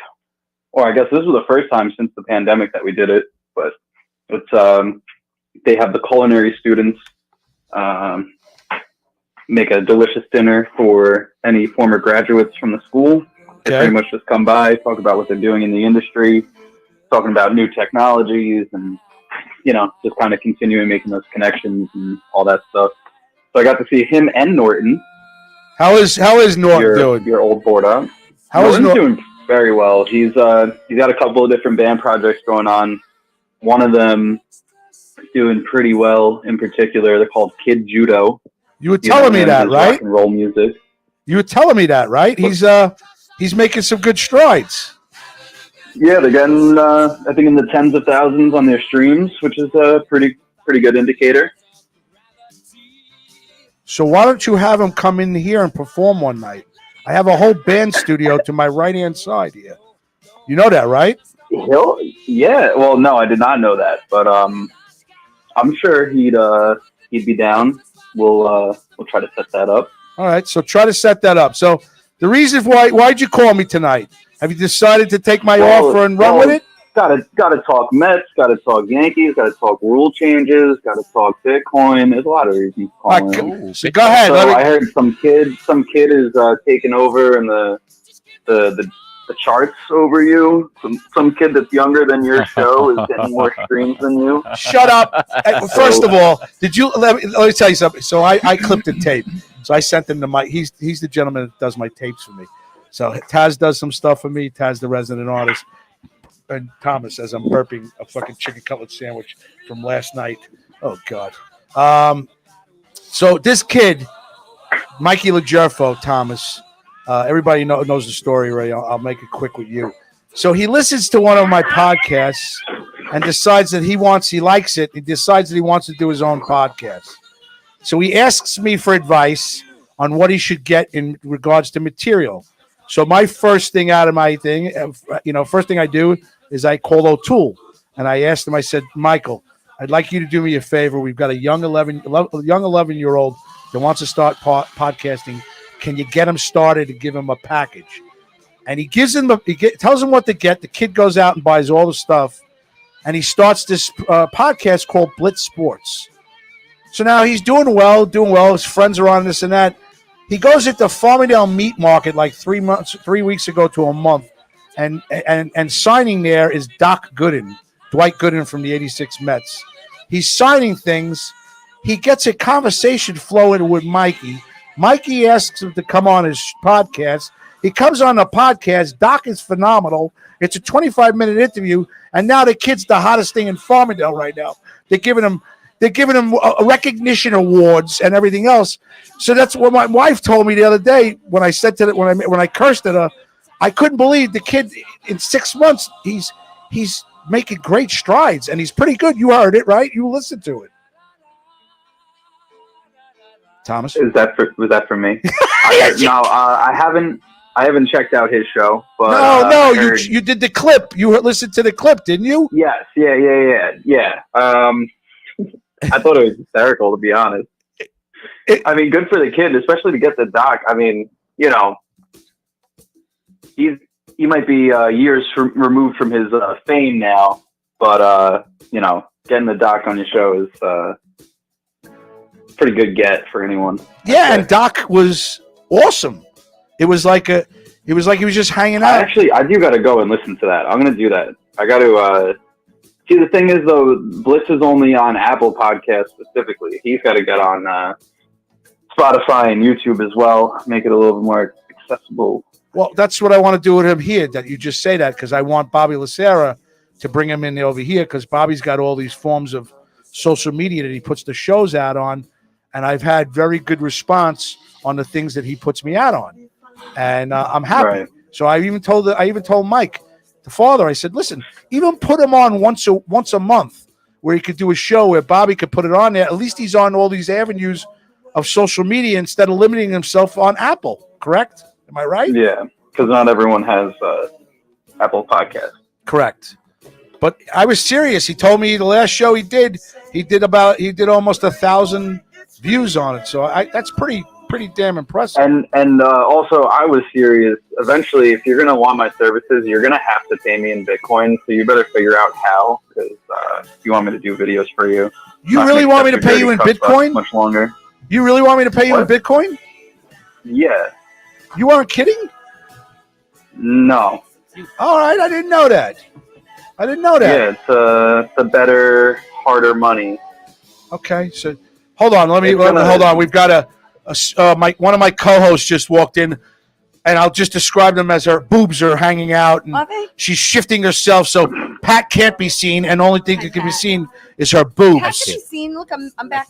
Or I guess this was the first time since the pandemic that we did it. But it's they have the culinary students make a delicious dinner for any former graduates from the school. They pretty much just come by, talk about what they're doing in the industry, talking about new technologies, and just kind of continuing making those connections and all that stuff. So I got to see him and Norton. How is Norton doing? Your old board up. Norton's doing very well. He's got a couple of different band projects going on. One of them doing pretty well in particular. They're called Kid Judo. You were telling me that, right? Rock and roll music. You were telling me that, right? He's making some good strides. Yeah, they're getting I think in the tens of thousands on their streams, which is a pretty good indicator. So why don't you have him come in here and perform one night? I have a whole band studio to my right-hand side here. You know that, right? Yeah. Well, no, I did not know that, but I'm sure he'd be down. We'll try to set that up. All right, so try to set that up. So the reason why'd you call me tonight? Have you decided to take my offer and run with it? Gotta talk Mets, gotta talk Yankees, gotta talk rule changes, gotta talk Bitcoin. There's a lot of reasons. So go ahead. So I heard some kid is taking over in the charts over you. Some kid that's younger than your show is getting more streams than you. Shut up. First of all, let me tell you something. So I clipped a tape. So I sent him to Mike. He's the gentleman that does my tapes for me. So Taz does some stuff for me. Taz, the resident artist. And Thomas, as I'm burping a fucking chicken cutlet sandwich from last night. Oh, God. So this kid, Mikey LaGerfo, Thomas, everybody knows the story, Ray. I'll make it quick with you. So he listens to one of my podcasts and decides that he likes it. He decides that he wants to do his own podcast. So he asks me for advice on what he should get in regards to material. So my first thing out of my thing, first thing I do is I call O'Toole and I asked him. I said, Michael, I'd like you to do me a favor. We've got a young 11-year-old that wants to start podcasting. Can you get him started and give him a package? And he gives him tells him what to get. The kid goes out and buys all the stuff, and he starts this podcast called Blitz Sports. So now he's doing well. His friends are on this and that. He goes into Farmingdale Meat Market like 3 weeks ago to a month, and signing there is Dwight Gooden from the '86 Mets. He's signing things. He gets a conversation flowing with Mikey. Mikey asks him to come on his podcast. He comes on the podcast. Doc is phenomenal. It's a 25-minute interview, and now the kid's the hottest thing in Farmingdale right now. They're giving him recognition awards and everything else. So that's what my wife told me the other day when I said to when I cursed at her. I couldn't believe the kid in 6 months. He's making great strides, and he's pretty good. You heard it, right? You listened to it. Thomas, was that for me? No, I haven't checked out his show. But you did the clip. You listened to the clip, didn't you? Yes, yeah. I thought it was hysterical, to be honest. I mean, good for the kid, especially to get the doc. I mean, he might be years removed from his fame now, but getting the doc on your show is pretty good get for anyone. Yeah, and Doc was awesome. It was like he was just hanging out. I do got to go and listen to that. I'm going to do that. I got to. See, the thing is, though, Blitz is only on Apple Podcasts specifically. He's got to get on Spotify and YouTube as well, make it a little bit more accessible. Well, that's what I want to do with him here, that you just say that, because I want Bobby Lacera to bring him in over here, because Bobby's got all these forms of social media that he puts the shows out on, and I've had very good response on the things that he puts me out on, and I'm happy. Right. So I even told Mike, the father, I said, listen, even put him on once a month where he could do a show where Bobby could put it on there. At least he's on all these avenues of social media instead of limiting himself on Apple, correct? Am I right? Yeah, because not everyone has Apple Podcasts. Correct. But I was serious. He told me the last show he did almost 1,000 views on it. So that's pretty pretty damn impressive. And also, I was serious. Eventually, if you're gonna want my services, you're gonna have to pay me in Bitcoin. So you better figure out how, because if you want me to do videos for you. You really want me to pay you in Bitcoin? Much longer. You really want me to pay you in Bitcoin? Yeah. You aren't kidding? No. All right, I didn't know that. Yeah, it's a better, harder money. Okay, so hold on. Hold on. We've got one of my co-hosts just walked in, and I'll just describe them as her boobs are hanging out, and she's shifting herself so Pat can't be seen, and the only thing that can be seen is her boobs. Pat can be seen. Look, I'm back.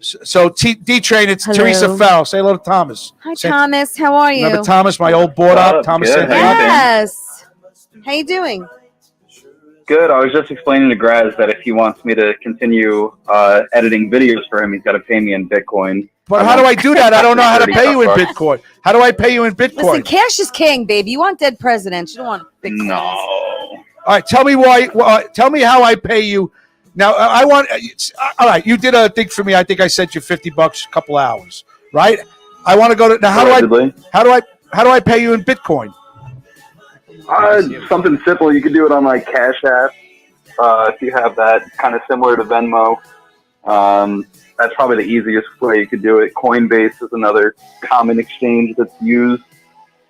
So D-Train, it's Hello. Teresa Farrell. Say hello to Thomas. Hi, Thomas. How are you? Remember Thomas, my old board up? Thomas said hello. Yes. How you doing? Good. I was just explaining to Graz that if he wants me to continue editing videos for him, he's got to pay me in Bitcoin. But how do I do that? I don't know how to pay you in Bitcoin. How do I pay you in Bitcoin? Listen, cash is king, baby. You want dead presidents. You don't want Bitcoin. No. All right, tell me why. Tell me how I pay you. Now I want. All right, you did a thing for me. I think I sent you $50 a couple hours. Right. I want to go to now. How do I pay you in Bitcoin? Something simple. You could do it on like Cash App. If you have that, kind of similar to Venmo. That's probably the easiest way you could do it. Coinbase is another common exchange that's used.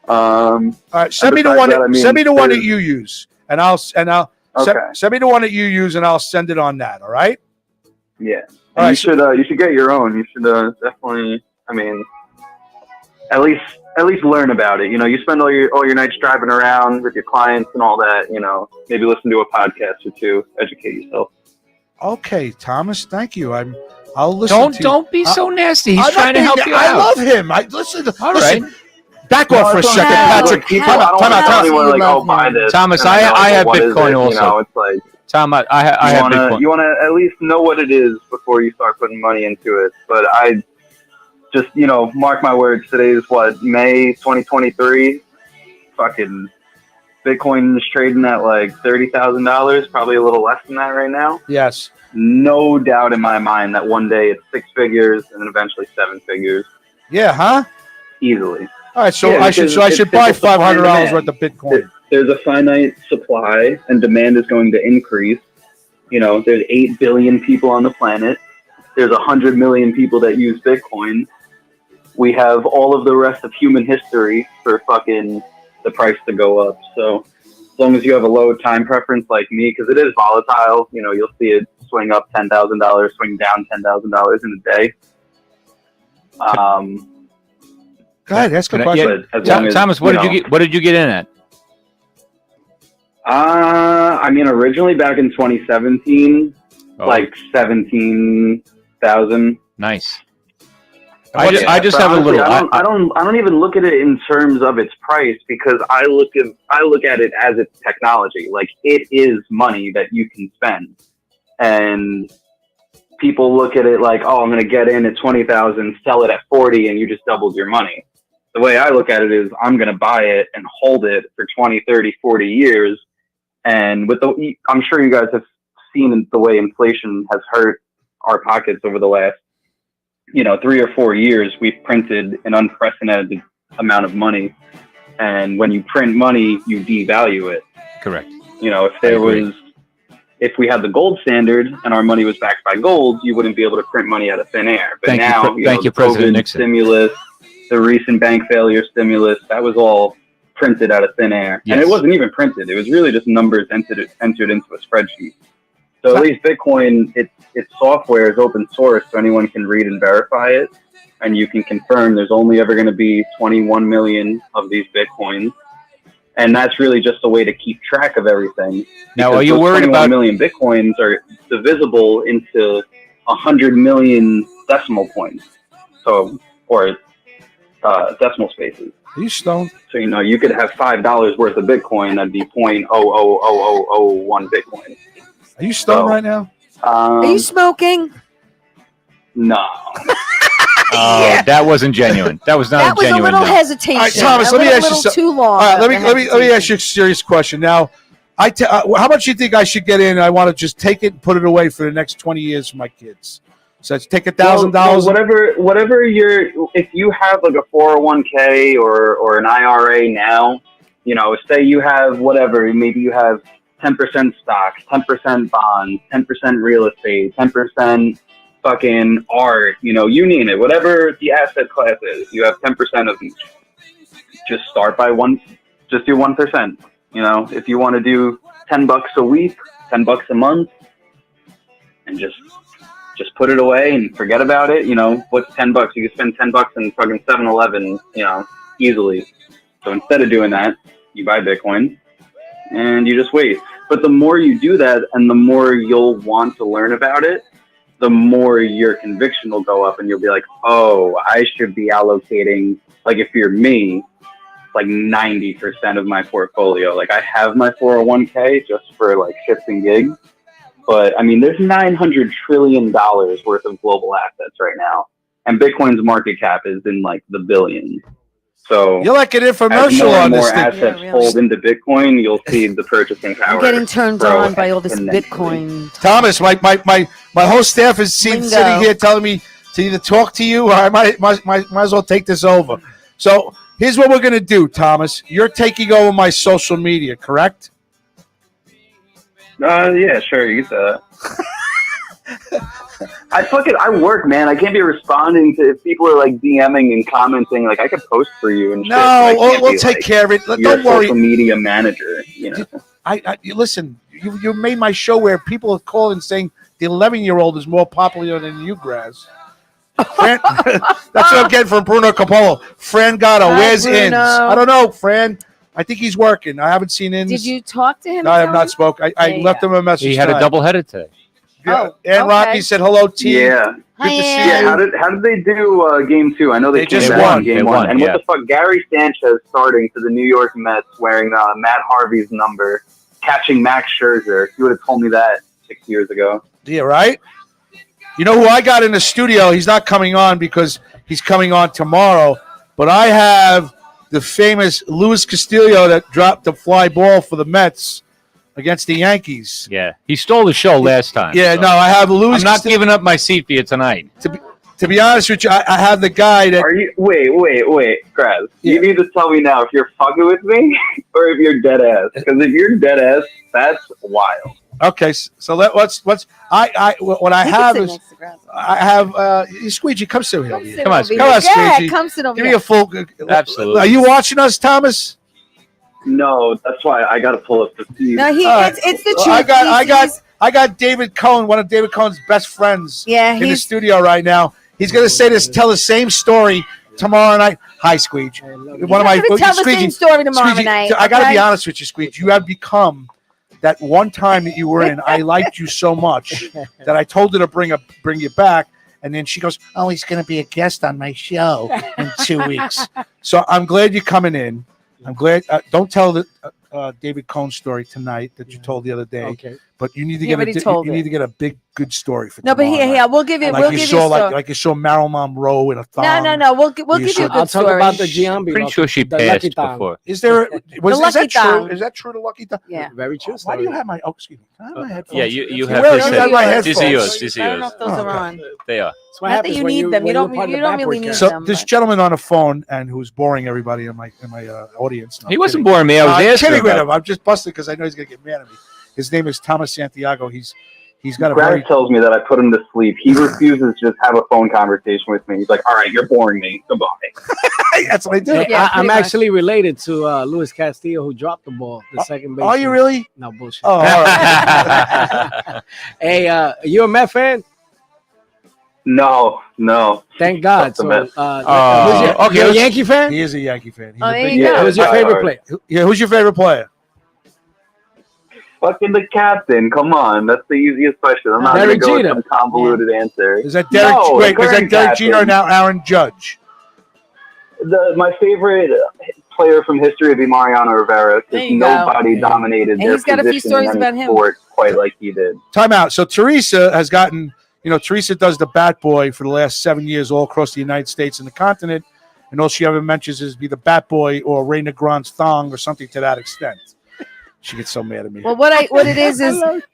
All right, send me the one. Send me the one that you use, and I'll send me the one that you use, and I'll send it on that. All right. Yeah. All right, you should get your own. You should definitely. I mean, at least learn about it. You know, you spend all your nights driving around with your clients and all that. You know, maybe listen to a podcast or two, educate yourself. Okay, Thomas. Thank you. I'll listen. Don't be so nasty. He's trying to help you out. I love him. Listen. Right. Back off for a second, Patrick. Time out. Buy this. Thomas, I have Bitcoin also. You know, it's like Tom, I have Bitcoin. You want to at least know what it is before you start putting money into it. But I just, mark my words. Today is May 2023. Fucking Bitcoin is trading at like $30,000, probably a little less than that right now. Yes. No doubt in my mind that one day it's 6 figures and then eventually 7 figures. Yeah, huh? Easily. All right, so I should buy $500 worth of Bitcoin. There's a finite supply, and demand is going to increase. There's 8 billion people on the planet. There's 100 million people that use Bitcoin. We have all of the rest of human history for fucking the price to go up. So as long as you have a low time preference like me, because it is volatile, you'll see it swing up $10,000, swing down $10,000 in a day. Go ahead, ask a question. Thomas, what did you get in at? Originally back in 2017, like 17,000. Nice. I just have honestly, a little. I don't even look at it in terms of its price, because I look at it as its technology. Like, it is money that you can spend, and people look at it like, oh, I'm going to get in at 20,000, sell it at 40, and you just doubled your money. The way I look at it is, I'm going to buy it and hold it for 20, 30, 40 years. And I'm sure you guys have seen the way inflation has hurt our pockets over the last, 3 or 4 years. We've printed an unprecedented amount of money. And when you print money, you devalue it. Correct. If we had the gold standard and our money was backed by gold, you wouldn't be able to print money out of thin air. But thank you, President Nixon. Stimulus, the recent bank failure stimulus, that was all printed out of thin air. Yes. And it wasn't even printed. It was really just numbers entered into a spreadsheet. So at least Bitcoin, its software is open source, so anyone can read and verify it. And you can confirm there's only ever going to be 21 million of these Bitcoins. And that's really just a way to keep track of everything. Now, are you worried about 21 million Bitcoins are divisible into 100 million decimal points. Or decimal spaces. Are you stoned? So, you could have $5 worth of Bitcoin. That'd be 0.00001 Bitcoin. Are you stoned right now? Are you smoking? No. That wasn't genuine. That was not a genuine. That was a little hesitation. All right, Thomas, let me ask you something. Too long. All right, let me ask you a serious question. Now, how much do you think I should get in? I want to just take it and put it away for the next 20 years for my kids. So let's take Well, $1,000. whatever if you have like a 401k or an IRA now, say you have whatever, maybe you have 10% stocks, 10% bonds, 10% real estate, 10% fucking art, you name it, whatever the asset class is, you have 10% of each. Just start by just do 1%. If you want to do $10 a week, $10 a month, and just put it away and forget about it. What's $10? You can spend $10 in fucking 7-Eleven, easily. So instead of doing that, you buy Bitcoin and you just wait. But the more you do that and the more you'll want to learn about it, the more your conviction will go up and you'll be like, oh, I should be allocating, like if you're me, like 90% of my portfolio. Like I have my 401k just for like shits and gigs. But I mean, there's $900 trillion worth of global assets right now. And Bitcoin's market cap is in like the billions. So You're like an as infomercial more on and this more thing. assets Yeah, really. fold into Bitcoin, you'll see the purchasing power. I'm getting turned grow on by all this exponentially. Bitcoin. Thomas, my whole staff is sitting here telling me to either talk to you or I might as well take this over. So here's what we're going to do, Thomas. You're taking over my social media, correct? Yeah, sure. You can say that. I work, man. I can't be responding to if people are like DMing and commenting. Like I could post for you and shit. No, we'll take care of it. Your Don't worry. social media manager. You listen. You made my show where people are calling saying the 11-year-old is more popular than you, Graz. Fran, that's what I'm getting from Bruno Capolo. Fran Gatto, where's Bruno. Ins? I don't know, Fran. I think he's working. I haven't seen Ins. Did you talk to him? No, I have not spoke. I There you left go. him a message. He had a double-headed today. Yeah. Oh, and okay. Rocky said hello, team. Yeah. Good to see Yeah, you. how did they do game 2? I know they They came just back won. in game They 1. won, And yeah. what the fuck? Gary Sanchez starting for the New York Mets wearing Matt Harvey's number, catching Max Scherzer. You would have told me that 6 years ago. Yeah, right? You know who I got in the studio? He's not coming on because he's coming on tomorrow. But I have the famous Luis Castillo that dropped the fly ball for the Mets against the Yankees. Yeah, he stole the show last time. Yeah, so no, I have Luis I'm not Castillo. giving up my seat for you tonight. To be honest with you, I have the guy that. Are you? Wait, Graz. Yeah. You need to tell me now if you're fucking with me or if you're dead ass. Because if you're dead ass, that's wild. Okay, so what I have is I have Squeegee. Come sit here. Come on, Come on, Yeah, Squeegee. come sit over Give me here. a full. Absolutely. Are you watching us, Thomas? No, that's why I got to pull up the feed. No, All right. it's the Well, truth. I got David Cohen, one of David Cohen's best friends, Yeah, in the he's studio right now. He's going to tell the same story tomorrow night. Hi, Squeege. One of my gonna tell the same story tomorrow Squeegee, night. I got to okay? be honest with you, Squeege. You have become that one time that you were in. I liked you so much that I told her to bring you back. And then she goes, "Oh, he's going to be a guest on my show in 2 weeks." So I'm glad you're coming in. I'm glad. Don't tell the David Cohn story tonight that you told the other day. Okay. But you need to He get already told you it. need to get a big good story for No, but tomorrow here, night. we'll give you. Like we'll you give saw, you a story. like you saw Marilyn Monroe in a thong. No. We'll give You you a should- good I'll talk story. about the Giambi. Pretty sure she the lucky passed tongue. before. Is there? Is lucky that true? thong. Is that true? The lucky thong? Yeah. Very true. Why do you story. have my? Oh, excuse me. Can I have my headphones? Yeah, you Where have are his you? head- My These are headphones. yours. These I are don't know yours. if those are on. They are. That's what Not that happens you when need them. You when don't. you're part of You the don't bad really boy need cast. So them. this but- gentleman on the phone and who's boring everybody in my audience. No, He I'm wasn't kidding. boring me. I was I'm asking kidding with about him. I'm just busting because I know he's gonna get mad at me. His name is Thomas Santiago. He's got a Graz very. tells me that I put him to sleep. He refuses to just have a phone conversation with me. He's like, all right, you're boring me. Goodbye. That's what I do. Yeah, I'm pretty much. actually related to Luis Castillo, who dropped the ball, the second base. Are you really? No bullshit. Oh, all right. Hey, you a Met fan? No. Thank God. Fuck the So, Mets. Oh, okay, you a let's- Yankee fan? He is a Yankee fan. He's Oh, a there big you Yeah, go. Who's your die favorite hard. player? Yeah, who's your favorite player? Fucking the captain. Come on. That's the easiest question. I'm not going to Derek go with Jeter. some convoluted answer. Is that Derek? No, wait, the is that current Derek Jeter or captain. now Aaron Judge? My favorite player from history would be Mariano Rivera There because you go. nobody dominated And their he's got a few position stories in about any him. sport quite like he did. Time out. So Teresa has gotten, Teresa does the bat boy for the last 7 years all across the United States and the continent. And all she ever mentions is be the bat boy or Ray Negron's thong or something to that extent. She gets so mad at me. Well, what it is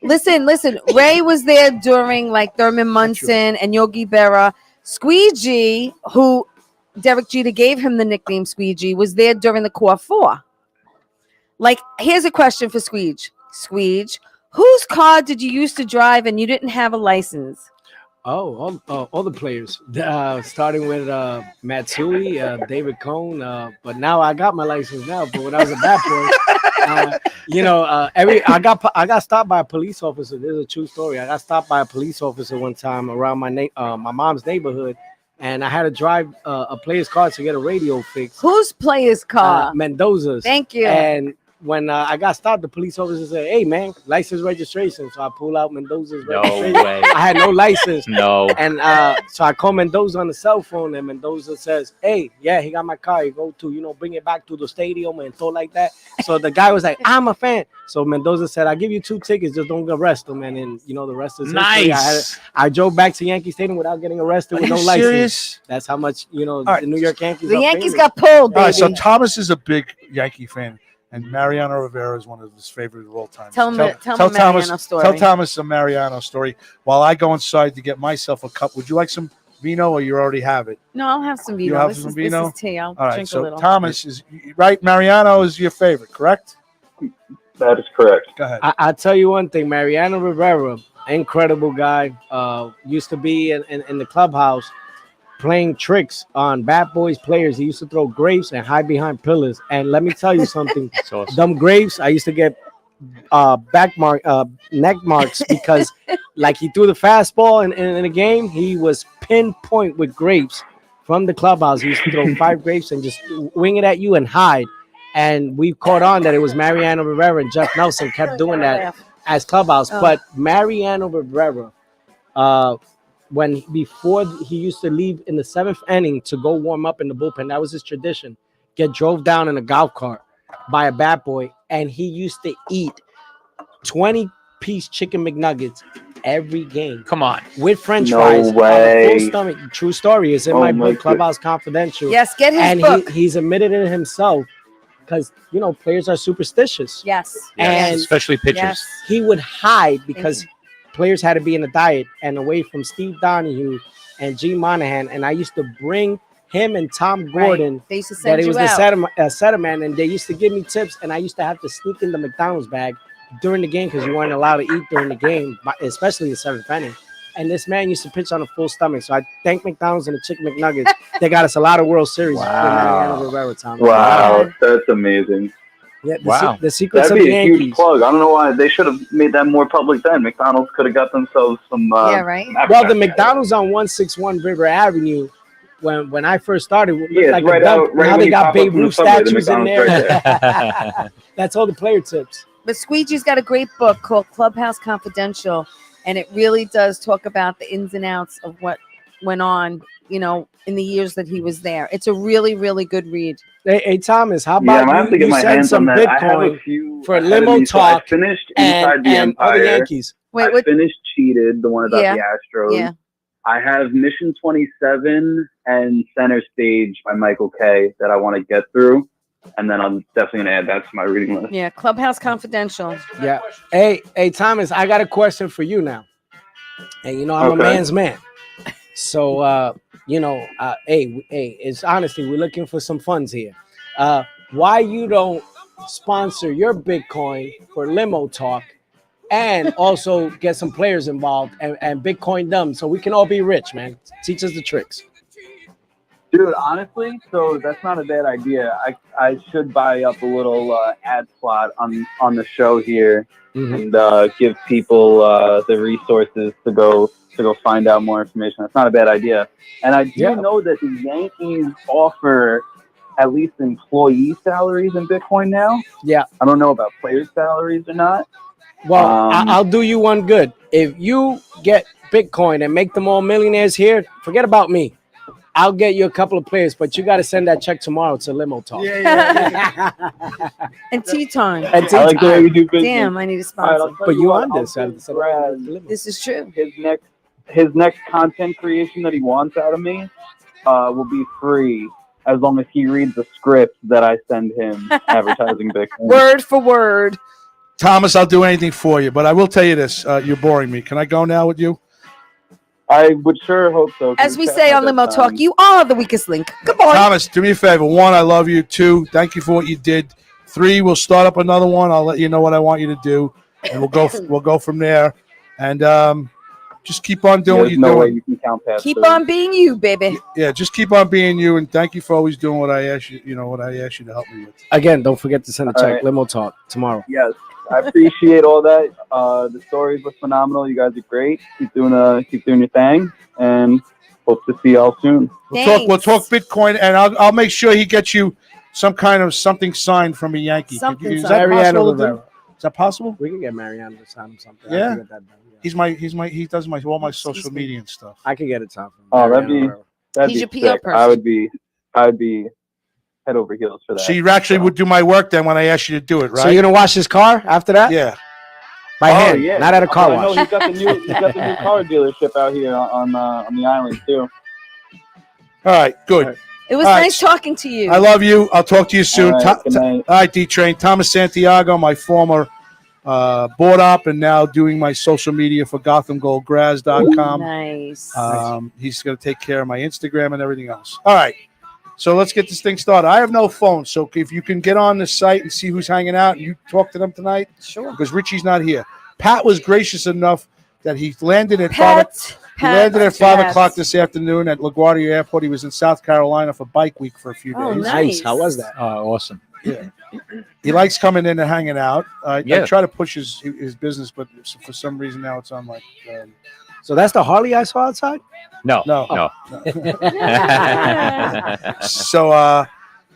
listen. Ray was there during like Thurman Munson and Yogi Berra. Squeegee, who Derek Jeter gave him the nickname Squeegee, was there during the Core Four. Like, here's a question for Squeege, whose car did you used to drive and you didn't have a license? Oh, all the players, starting with Matsui, David Cohn, but now I got my license now. But when I was a bat boy, I got stopped by a police officer. This is a true story. I got stopped by a police officer one time around my mom's neighborhood, and I had to drive a player's car to get a radio fixed. Whose player's car? Mendoza's. Thank you. And when I got stopped, the police officer said, "Hey, man, license registration." So I pull out Mendoza's registration. No way. I had no license. No. And so I call Mendoza on the cell phone, and Mendoza says, "Hey, yeah, he got my car. You go to, bring it back to the stadium and stuff like that." So the guy was like, "I'm a fan." So Mendoza said, "I'll give you 2 tickets. Just don't arrest him." And then, the rest is history. Nice. I drove back to Yankee Stadium without getting arrested with no license. Serious? That's how much, right. the New York Yankees. The are Yankees famous. got pulled, baby. All right, so Thomas is a big Yankee fan, and Mariano Rivera is one of his favorite of all time. Tell him a Thomas, Mariano story. Tell Thomas a Mariano story while I go inside to get myself a cup. Would you like some vino, or you already have it? No, I'll have some vino. You have this some is, vino? This is tea. I'll All right, drink a so little. Thomas is right. Mariano is your favorite, correct? That is correct. Go ahead. I'll tell you one thing, Mariano Rivera, incredible guy. Used to be in the clubhouse playing tricks on bad boys players. He used to throw grapes and hide behind pillars. And let me tell you something. That's awesome. Them grapes, I used to get neck marks because like he threw the fastball in a game, he was pinpoint with grapes from the clubhouse. He used to throw 5 grapes and just wing it at you and hide. And we caught on that it was Mariano Rivera, and Jeff Nelson kept doing that as clubhouse. But Mariano Rivera, before he used to leave in the 7th inning to go warm up in the bullpen, that was his tradition. Get drove down in a golf cart by a bat boy, and he used to eat 20-piece chicken McNuggets every game. Come on. With French No fries way. on a full stomach. True story. It's in my book, Clubhouse Confidential. Yes, get his And book. he's admitted it himself because players are superstitious. Yes. And Especially pitchers. Yes. he would hide because players had to be in a diet and away from Steve Donahue and G. Monahan. And I used to bring him and Tom Gordon. Right. They used to That send he you was out. the setter man, and they used to give me tips, and I used to have to sneak in the McDonald's bag during the game because you weren't allowed to eat during the game, especially the 7th inning. And this man used to pitch on a full stomach. So I thank McDonald's and the Chicken McNuggets. They got us a lot of World Series. Wow. Rivera, Tom. Wow, that's amazing. Yeah, Wow. The secrets That'd of be the a Yankees. huge plug. I don't know why they should have made that more public then. McDonald's could have got themselves some. Yeah, right. some Well, the advertising. McDonald's on 161 River Avenue. When I first started, it looked Yeah, it's like right a dump. out. Right Now when they you got pop Babe up from the Ruth subway, the statues in McDonald's there. right there. That's all the player tips. But Squeegee's got a great book called Clubhouse Confidential, and it really does talk about the ins and outs of what went on, in the years that he was there. It's a really, really good read. Hey, Thomas, how Yeah, about I'm gonna have to get you my send hands on some that. I have a Bitcoin few for ahead of Limo me. So I Talk finished Inside the and other Empire. Yankees? Wait, I what? finished Cheated, the one about Yeah. the Astros. Yeah. I have Mission 27 and Center Stage by Michael Kay that I want to get through, and then I'm definitely gonna add that to my reading list. Yeah, Clubhouse Confidential. Yeah. Hey, Thomas, I got a question for you now. And I'm a Okay. man's man. So hey, it's honestly, we're looking for some funds here. Why you don't sponsor your Bitcoin for Limo Talk and also get some players involved and Bitcoin them so we can all be rich, man. Teach us the tricks. Dude, honestly, so that's not a bad idea. I should buy up a little ad slot on the show here and give people the resources to go find out more information. That's not a bad idea. And I do know that the Yankees offer at least employee salaries in Bitcoin now. Yeah. I don't know about player salaries or not. Well, I'll do you one good. If you get Bitcoin and make them all millionaires here, forget about me. I'll get you a couple of players, but you got to send that check tomorrow to Limo Talk. And Tea Time. And I like the way we do business. Damn, I need a All right, sponsor. I'll tell But you what, on I'll this? give Brad This is true. his next content creation that he wants out of me will be free as long as he reads the script that I send him advertising Bitcoin. Word for word. Thomas, I'll do anything for you, but I will tell you this: you're boring me. Can I go now with you? I would sure hope so. As we say on Limo Talk, you are the weakest link. Goodbye. Thomas, do me a favor. 1, I love you. 2, thank you for what you did. 3, we'll start up another one. I'll let you know what I want you to do, and we'll go from there. And just keep on doing what you're no way doing. you can count past Keep 30. on being you, baby. Yeah, just keep on being you, and thank you for always doing what I asked you. You know what I asked you to help me with. Again, don't forget to send a All check. right. Limo Talk tomorrow. Yes, I appreciate all that. The stories were phenomenal. You guys are great. Keep doing your thing, and hope to see y'all soon. We'll talk Bitcoin, and I'll make sure he gets you some kind of something signed from a Yankee. Is that Mariano possible to do? Rivera. Is that possible? We can get Mariano to sign something. Yeah. I can get that done. He does all my social media and stuff. I can get it signed. Oh, that'd He's be your PR sick. person. I would be head over heels for that. So you actually would do my work then when I asked you to do it, right? So you're gonna wash his car after that? Yeah. By hand, yeah. not at a car I know wash. he's got the new car dealership out here on the island too. All right, good. It was All right. nice talking to you. I love you. I'll talk to you soon. All right, good night. All right, D-Train. Thomas Santiago, my former board op, and now doing my social media for GothamGoldGraz.com. Nice. He's going to take care of my Instagram and everything else. All right. So let's get this thing started. I have no phone, so if you can get on the site and see who's hanging out, and you talk to them tonight, sure. Because Richie's not here. Pat was gracious enough that he landed at He Pat, landed at 5 Pat. o'clock this afternoon at LaGuardia Airport. He was in South Carolina for Bike Week for a few days. Oh, nice. How was that? Awesome. Yeah. He likes coming in and hanging out. I Yeah. try to push his business, but for some reason now it's on like. So that's the Harley I saw outside? No. No. So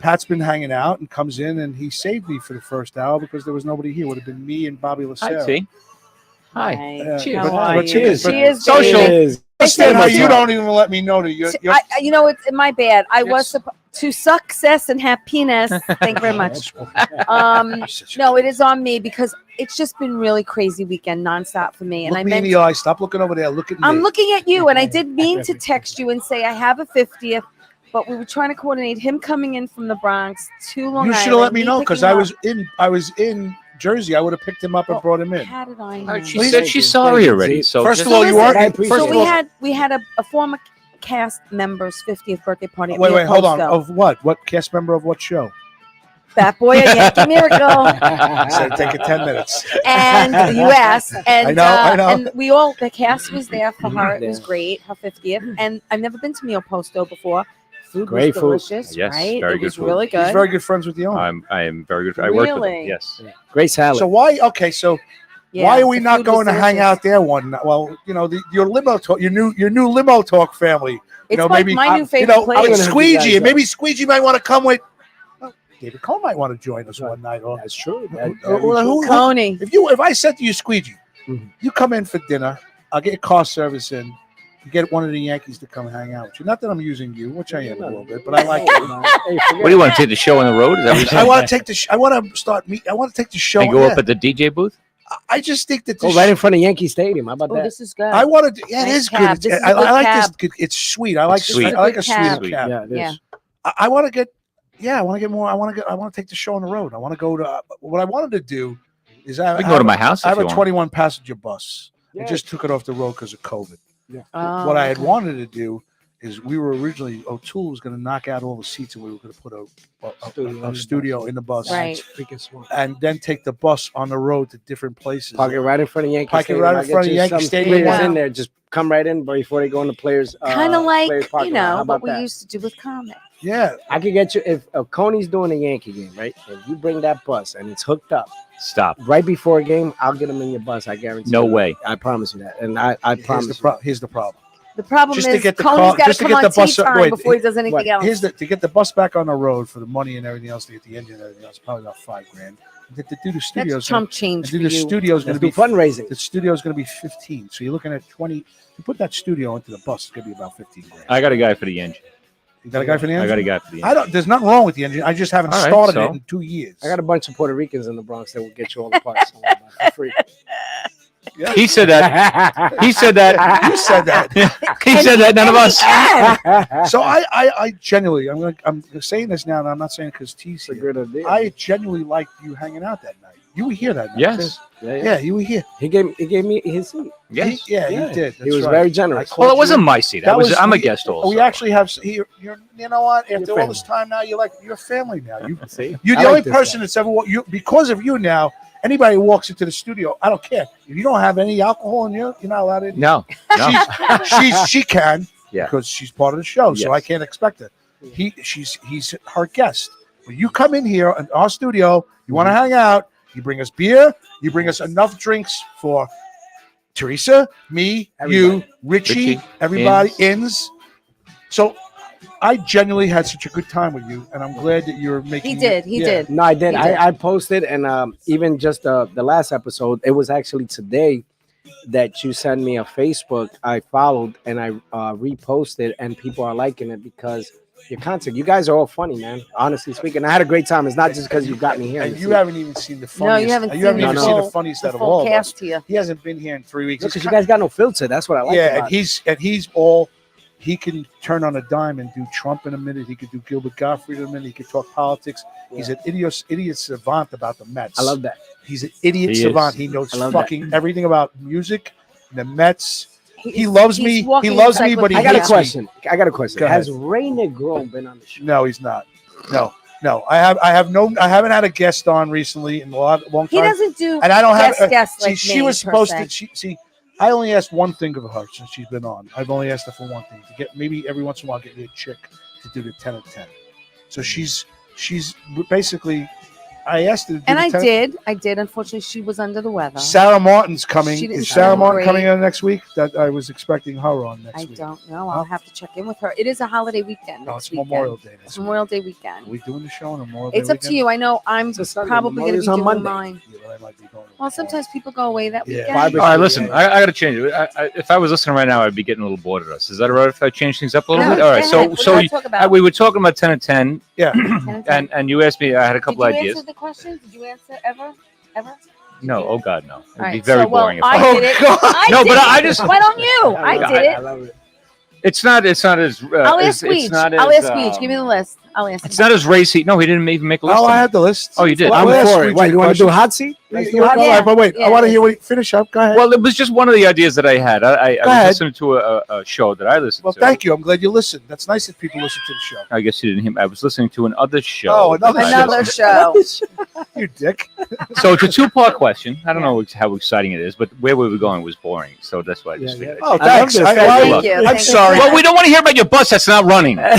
Pat's been hanging out and comes in, and he saved me for the first hour because there was nobody here. It would have been me and Bobby Lucero. Hi, T. Hi. Cheers. How are you? Cheers. Cheers, Social. baby. Understand how you don't even let me know that you're It's my bad. I was supposed to success and happiness. Thank you very much. No, it is on me because it's just been really crazy weekend nonstop for me. And look me in the eye. Stop looking over there. Look at me. I'm looking at you, and I did mean to text you and say I have a 50th, but we were trying to coordinate him coming in from the Bronx to Long Island. You should have let me me know because picking I him was in Jersey. I would have picked him up and brought him in. How did I know? She said she's sorry already. So First of just- all, you weren't. So we had a former cast member's 50th birthday party. At Wait, Mia hold on. Posto. Of what? What cast member of what show? Fat Boy, a Yankee Miracle. So take it 10 minutes. And the U.S. And I know. And the cast was there for her. It was great, her 50th. And I've never been to Mio Posto before. Food Great was food. delicious, Yes, right? very It good was food. really good. He's very good friends with the owner. I am very good. I work with Really? him. Yes. Great salad. So why? Okay, so Yeah, why are we the not food was going to hang delicious. out there one night? Well, your limo talk, your new limo talk family. It's know, my, maybe my new favorite with place. gonna hook you Squeegee, guys and maybe Squeegee might want to come with. Well, David Cole might want to join us one night. Or That's true. Coney. if I said to you, Squeegee, Mhm. you come in for dinner, I'll get your car service in. You get one of the Yankees to come hang out with you. Not that I'm using you, which I am a little bit, but I like you. What do you want to take the show on the road? Is that what you're saying? I want to take the. I want to start. I want to take the show. And go yeah. up at the DJ booth? I just think that. Go This right in front of Yankee Stadium. How about Oh, that? this is good. I want to. Yeah, it Nice is cab. good. This is a I good like cab. this. It's sweet. I like It's this. sweet. I like a It's a good sweet cab. cab. Yeah, it is. Yeah. I want to get. Yeah, I want to get more. I want to take the show on the road. I want to go to. What I wanted to do is I We can go to my house I if have you a want. 21 passenger bus. Yeah. I just took it off the road because of COVID. Oh, What I had okay. wanted to do is we were originally O'Toole was going to knock out all the seats and we were going to put a studio in the bus. Right. Freaking smart. And then take the bus on the road to different places. Park it right in front of Yankee Park it Stadium. right in I'll get front of you Yankee some Stadium. players Wow. in there. Just come right in before they go in the players. Kind of like, players parking lot. How what about we that? used to do with comics. Yeah. I could get you if Coney's doing a Yankee game, right? And you bring that bus and it's hooked up Stop. right before a game, I'll get him in your bus. I guarantee. No you. way. I promise you that. And I promise. Here's the problem. The problem Just to is get the Coney's car- got just to to come get on the bus- tea time wait, before he does anything what? else. To get the bus back on the road for the money and everything else to get the engine and everything else, probably about $5,000. To do the studio, That's chump change for do the you. studio is going Let's to be do fundraising. The studio is going to be 15. So you're looking at 20. To put that studio into the bus, it's going to be about 15 grand. I got a guy for the engine. You got a guy for the engine? I got a guy for the engine. I don't. There's nothing wrong with the engine. I just haven't All right, started so- it in 2 years. I got a bunch of Puerto Ricans in the Bronx that will get you all the parts for free. He said that. He said that. You said that. He said that. None of us. So I genuinely, I'm saying this now, and I'm not saying it because T's It's a here. good idea. I genuinely like you hanging out that night. You were here that night. Yes. Yeah, you were here. He gave me his seat. Yes. You did. He That's was right. very generous. Well, it wasn't my seat. That was- I'm a we- guest also. We actually have. You know what? After all family. this time now, you're family now. See, You're I the like only this person guy. that's ever because of you now. Anybody who walks into the studio, I don't care if you don't have any alcohol in you. You're not allowed in. No. She can Yeah. because she's part of the show, so Yes. I can't expect it. He's her guest. When you come in here in our studio, you want to hang out. You bring us beer. You bring us enough drinks for Teresa, me, you, Richie, everybody, Inns. So I genuinely had such a good time with you, and I'm glad that you're making. He did. He did. No, I did. He did. I posted, and even just the last episode, it was actually today that you sent me a Facebook. I followed and I reposted, and people are liking it because your content. You guys are all funny, man. Honestly speaking, I had a great time. It's not just because you got me here. And you haven't even seen the funniest. No, you haven't even seen seen the the funniest The out of full all of us. cast here. He hasn't been here in 3 weeks. Because you guys got no filter. That's what I like. Yeah, about and he's all. He can turn on a dime and do Trump in a minute. He could do Gilbert Gottfried in a minute. He could talk politics. He's an idiot savant about the Mets. I love that. He's an idiot He savant. is. He knows I love fucking everything about music, the Mets. He He's- loves he's me. He walking loves me, but he I got a hates me. question. I got a question. Go ahead. Has Ray Negron been on the show? No, he's not. No. I haven't had a guest on recently in a long time. He doesn't do and I don't have. guests see, like she me, was per supposed se. to. See, I only asked one thing of her since she's been on. I've only asked her for one thing to get maybe every once in a while get me a chick to do the 10 of 10. So she's basically. I asked her to do And the I 10. did. I did. Unfortunately, she was under the weather. Sarah Martin's coming. She didn't Is Sarah sound Martin great. coming on next week? That I was expecting her on next I week. don't know. I'll have to check in with her. It is a holiday weekend. No, next it's weekend. Memorial Day. It's Memorial Day weekend. Are we doing the show on Memorial Day It's up to weekend? you. I know I'm It's a Sunday. probably going to Memorial's be on doing Monday. mine. Yeah, well, I might be going Well, sometimes people go away that Yeah. weekend. Barbara- All right, listen. I got to change it. If I was listening right now, I'd be getting a little bored of us. Is that all right if I change things up a little No, bit? All right. go ahead. What So do I talk about? we were talking about 10 of 10, Yeah. and you asked me. I had a couple Did you ideas. answer the question? Did you answer ever? No, oh God, no. It'd All be right, very so, well, boring. If I I did it. God. I No, did but it. I just- Why don't you? I did I it. love it. It's not as. I'll it's ask Squeege. not I'll as, ask Squeege. Give me the list. I'll ask It's him. not as racy. No, he didn't even make a list. Oh, of I them. had the list. Oh, you did. Well, I'm ask for Squeege it. What, the you want to do question. hot seat? Let's do All hot right, Yeah. but wait, Yeah, I want to it hear what you finish up. Go ahead. Well, it was just one of the ideas that I had. I was ahead. listening to a show that I listened Well, to. thank you. I'm glad you listened. That's nice that people listen to the show. I guess you didn't hear me. I was listening to another show. Oh, another that I Another listened show. You dick. to. So it's a two-part question. I don't know how exciting it is, but where we were going was boring. So that's why I just Yeah, figured. Oh, I love thanks. this. I, Thank you. I'm Thank you. sorry. Well, we don't want to hear about your bus that's not running, and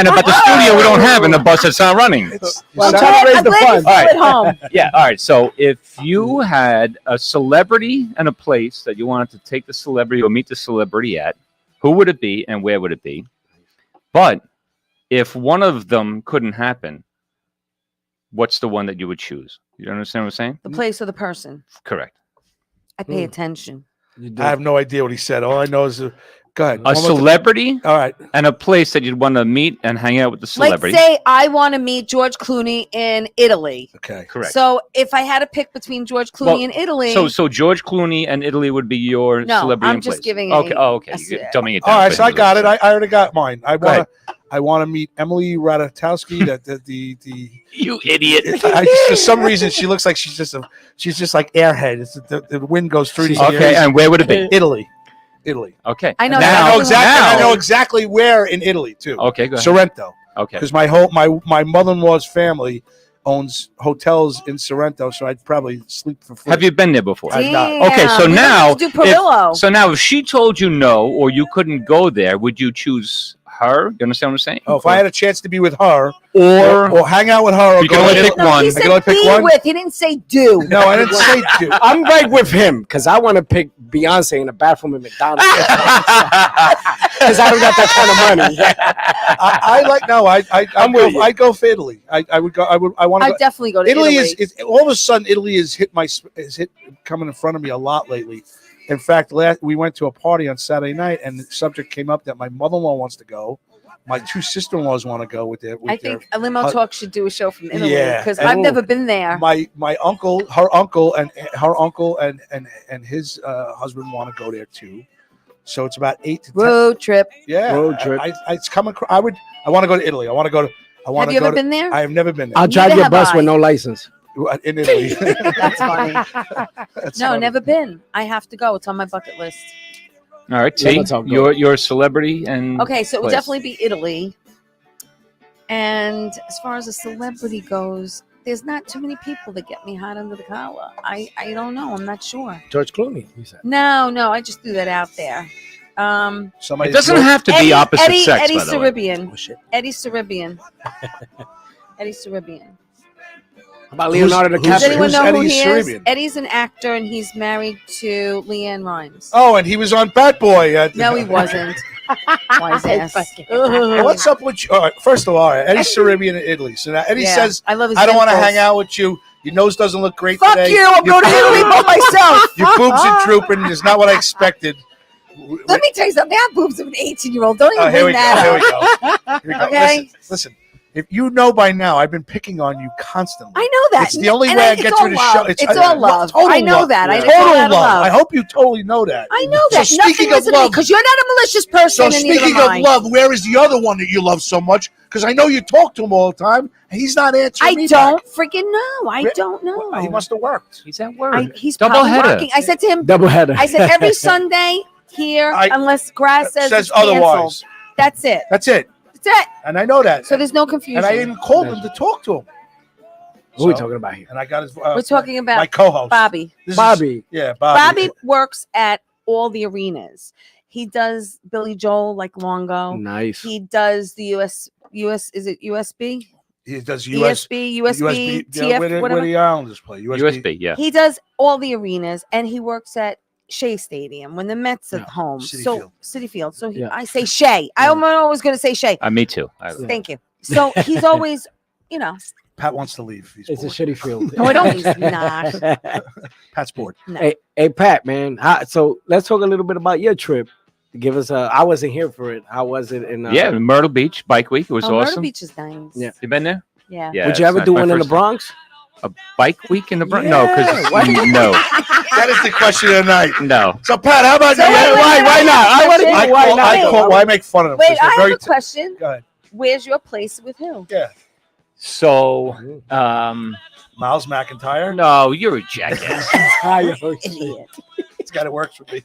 about the studio we don't have, and the bus that's not running. It's, Well, I'm I'm trying to raise glad the you fund. feel at home. Yeah. All right. So if you had a celebrity and a place that you wanted to take the celebrity or meet the celebrity at, who would it be and where would it be? But if one of them couldn't happen, what's the one that you would choose? You understand what I'm saying? The place or the person. Correct. I pay attention. You do. I have no idea what he said. All I know is, go ahead. A One more celebrity All right. and a place that you'd want to meet and hang out with the celebrity. Like, say I want to meet George Clooney in Italy. Okay. Correct. So if I had to pick between George Clooney Well, and Italy, So George Clooney and Italy would be your No, celebrity. I'm and just place. giving Okay. a- Oh, okay. a- You're dumbing it down. All right. for So I you. got it. I already got mine. ahead. I want to meet Emily Ratajkowski. the You idiot. for some reason she looks like she's just like Airhead. It's the wind goes through the Okay. ears. And where would it be? Italy. Okay. I know And that. I know Now- exactly. I know exactly where in Italy too. Okay. Go ahead. Sorrento, Okay. because my mother-in-law's family owns hotels in Sorrento, so I'd probably sleep for free. Have you been there before? I've not. Damn, Okay, so we don't now have to do Perillo. So now, if she told you no, or you couldn't go there, would you choose her? You understand what I'm saying? Oh, if I had a chance to be with her, or hang out with her, or You can go only to pick Italy- No, one. he I said can only pick be one? with. He didn't say do. No, I didn't say two. I'm right with him because I want to pick Beyonce in the bathroom at McDonald's because I don't got that kind of money. I like no. I go for Italy. I would go. I want to. I'd definitely go to Italy Italy. is all of a sudden Italy has hit coming in front of me a lot lately. In fact, we went to a party on Saturday night, and the subject came up that my mother-in-law wants to go. My two sister-in-laws want to go with their. I think a Limo Talk should do a show from Italy Yeah, because and- I've never been there. my uncle, her uncle, and his husband want to go there too. So it's about 8 to 10. Road trip. Yeah, Road trip. It's coming. I want to go to Italy. I want to go to. I want Have to you go ever to. been there? I have never been there. I'll drive Neither your have bus I. with no license. What, in Italy? That's funny. That's No, funny. never been. I have to go. It's on my bucket list. All right, Limo T, talk, your celebrity and Okay, so it would place. definitely be Italy. And as far as a celebrity goes, there's not too many people that get me hot under the collar. I don't know. I'm not sure. George Clooney, you said. No, I just threw that out there. Somebody It doesn't have to be opposite sex, Eddie by the way. Saribian. Oh shit. Eddie Saribian. Eddie Saribian. How about Leonardo who's- Does DiCaprio? anyone know who Eddie he is? Saribian? Eddie's an actor and he's married to Leanne Rimes. Oh, and he was on Bat Boy. No, he wasn't. Wise ass. Well, what's up with you? All right, first of all, Eddie Saribian in Italy. So now Eddie Yeah, says, I love his I don't want to dimples. hang out with you. Your nose doesn't look great Fuck today. you! I'm going to Italy by myself. Your boobs are drooping. It's not what I expected. Let me tell you something. I have boobs of an 18-year-old. Don't even Oh, here we bring go. that Here up. we go. Here we go. Okay. Listen. If you know by now, I've been picking on you constantly. I know that. It's the only And way I it's get all through the love. show. It's all love. Total I know love. that. I Total know that love. I hope you totally know that. I know So that. speaking Nothing of is love, because you're not a malicious person. So and neither speaking am of I. love, where is the other one that you love so much? Because I know you talk to him all the time, and he's not answering I me don't back. freaking know. I don't know. He must have worked. He's at work. He's Double probably header. working. I said to him, Double header. I said every Sunday here, unless Grass says it's otherwise. canceled. That's it. That's it. That's it. And I know that. So there's no confusion. And I even called him to talk to him. Who are we talking about here? And I got his. We're talking about my co-host, Bobby. Bobby. Yeah, Bobby. Bobby works at all the arenas. He does Billy Joel like Longo. Nice. He does the US is it USB? He does US, USB, yeah, TF, where whatever. the Islanders play. USB, yeah. He does all the arenas, and he works at Shea Stadium when the Mets are home. Citi so Field. City Field. So Yeah. I say Shea. I'm always going to say Shea. Me too. Thank you. So he's always, Pat wants to leave. He's It's a bored. shitty field. No, I don't. He's not. Pat's bored. No. Hey, Pat, man. So let's talk a little bit about your trip. Give us I wasn't here for it. How was it? In Yeah, Myrtle Beach Bike Week. It was Myrtle awesome. Beach is nice. Yeah. You been there? Yeah. Yeah. Would you it's ever nice. do My one in the first- Bronx? A bike week in the Bronx? Yeah. No, because Why- no, That is the question of the night. no. So Pat, how about So you? wait, Why not? I wanna I know call- why I not. call- Why make fun of them? Wait, 'Cause they're I have very a question. Go ahead. Where's your place with who? Yeah. So, Miles McIntyre. no, you're a jackass. Idiot. It's got it works for me.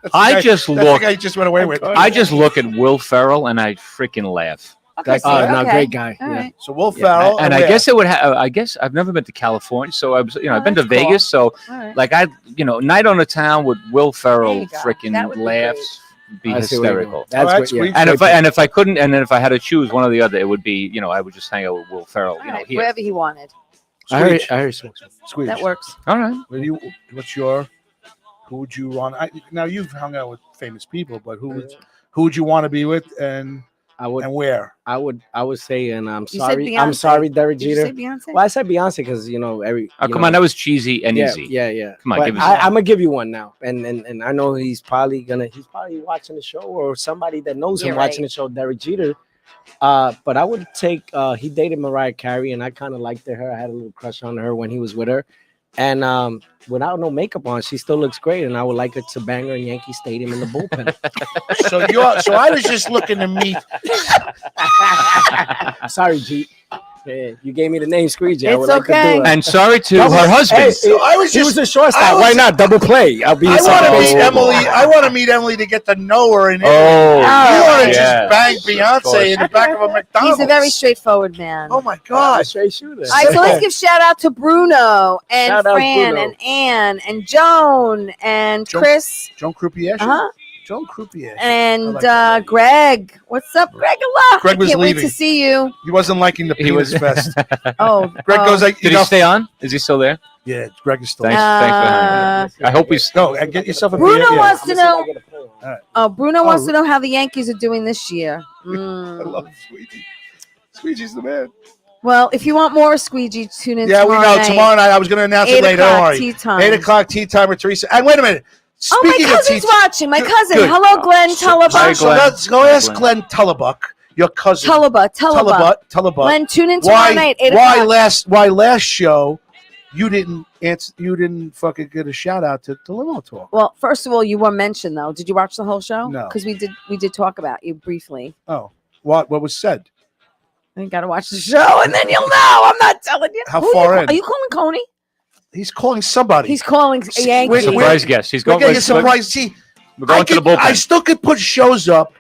That's the I guy- just that's the look. guy you just went away with. I just look at Will Ferrell and I freaking laugh. Okay, so, no, okay. great guy. All Yeah. right. So Will Yeah, Ferrell, and I where? guess it would have. I guess I've never been to California, so I was. I've been to that's cool. Vegas, so All right. like night on the town with Will There Ferrell you go. freaking That would be laughs, be I see where you're hysterical. going. That's All right, what, yeah. sweet. And if I couldn't, and then if I had to choose one or the other, it would be I would just hang out with Will Ferrell. All right. Here. Wherever he wanted. I heard Squeege. Squeege. That works. All right. What's your? Who would you want? Now you've hung out with famous people, but who would you want to be with, and where? I would say, and I'm You said sorry, I'm Beyonce. sorry, Derek Did you Jeter. say Beyonce? Well, I said Beyonce because Oh, come on, that was cheesy and yeah, easy. Yeah. Come on, But give us I'm gonna give you one now, and I know he's probably watching the show, or somebody that knows him Yeah, watching right. the show, Derek Jeter. But I would take. He dated Mariah Carey, and I kind of liked her. I had a little crush on her when he was with her, and without no makeup on, she still looks great, and I would like her to bang her in Yankee Stadium in the bullpen. So I was just looking to meet. Sorry, Jeet. Yeah, you gave me the name Squeegee. I It's would like to okay. do it. And sorry to Double- her husband. Hey, So I was he just. was a shortstop. I was- Why not double play? I'll be. I want to second meet base. Emily. I want to meet Emily to get to know her. And Oh, you want to yeah. just bang Beyonce in the back of a McDonald's. He's a very straightforward man. Oh my God, God! straight shooter. All right, so let's give shout out to Bruno and Shout out Fran Bruno. and Ann and Joan and Joan- Chris. Joan Croupier. Uh-huh. Joan Croupier. And I like that. Greg. What's up, Greg? Allah. Greg was Can't wait leaving. to see you. He wasn't liking the He penis was- fest. Oh, Greg goes like, Did he stay on? Is he still there? Yeah, Greg is still. Thanks for hanging out. I hope he's. Go and get yourself a Bruno beer. Yeah. wants to know. Right. Oh, Bruno Oh, wants to know how the Yankees are doing this year. I love Squeegee. Squeegee's the man. Well, if you want more Squeegee, tune in Yeah, we tomorrow know. night. Tomorrow night, I was going to announce it 8 later. Don't o'clock worry. tea time. 8 o'clock tea time with Teresa. And wait a minute. Oh, my Speaking of cousin's tea, watching. My cousin. Good. Hello, Glenn Hi, Tullabuck. so Glenn. let's go ask Glenn. Glenn Tullebuck, your cousin. Tullabuck. Tullebuck. Glenn, tune in tomorrow night, 8 o'clock. Why last show you didn't answer? You didn't fucking get a shout out to Limo Talk. Well, first of all, you were mentioned though. Did you watch the whole show? No. Because we did talk about you briefly. Oh, what was said? You got to watch the show, and then you'll know. I'm not telling you. How Who far in? Are you calling Coney? He's calling somebody. He's calling a Yankee. Wait, Surprise guest. He's We're going. getting a surprise. See, We're going to the I bullpen. still could put shows up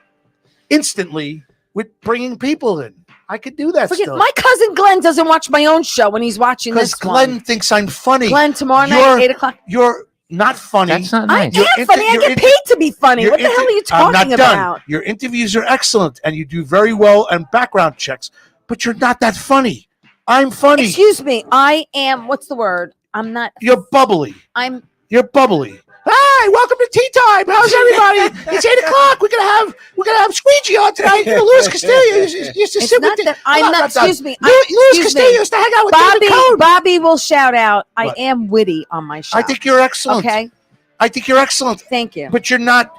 instantly with bringing people in. I could do that Forget, still. my cousin Glenn doesn't watch my own show when he's watching Because this Glenn one. thinks I'm funny. Glenn, tomorrow night, You're- 8:00. You're not funny. That's not I nice. You're am funny. I you're get paid to be funny. Your What the hell are you I'm talking not done. about? Your interviews are excellent, and you do very well on background checks. But you're not that funny. I'm funny. Excuse me. I am. What's the word? I'm not. You're bubbly. You're bubbly. Hi, welcome to tea time. How's everybody? It's 8:00. We're gonna have Squeegee on tonight. You know, Louis Castillo used to It's sit not with that I'm not. Excuse me. Louis Castillo used to hang out with David Cohn. Bobby will shout out. I What? am witty on my show. I think you're excellent. Okay. I think you're excellent. Thank you. But you're not.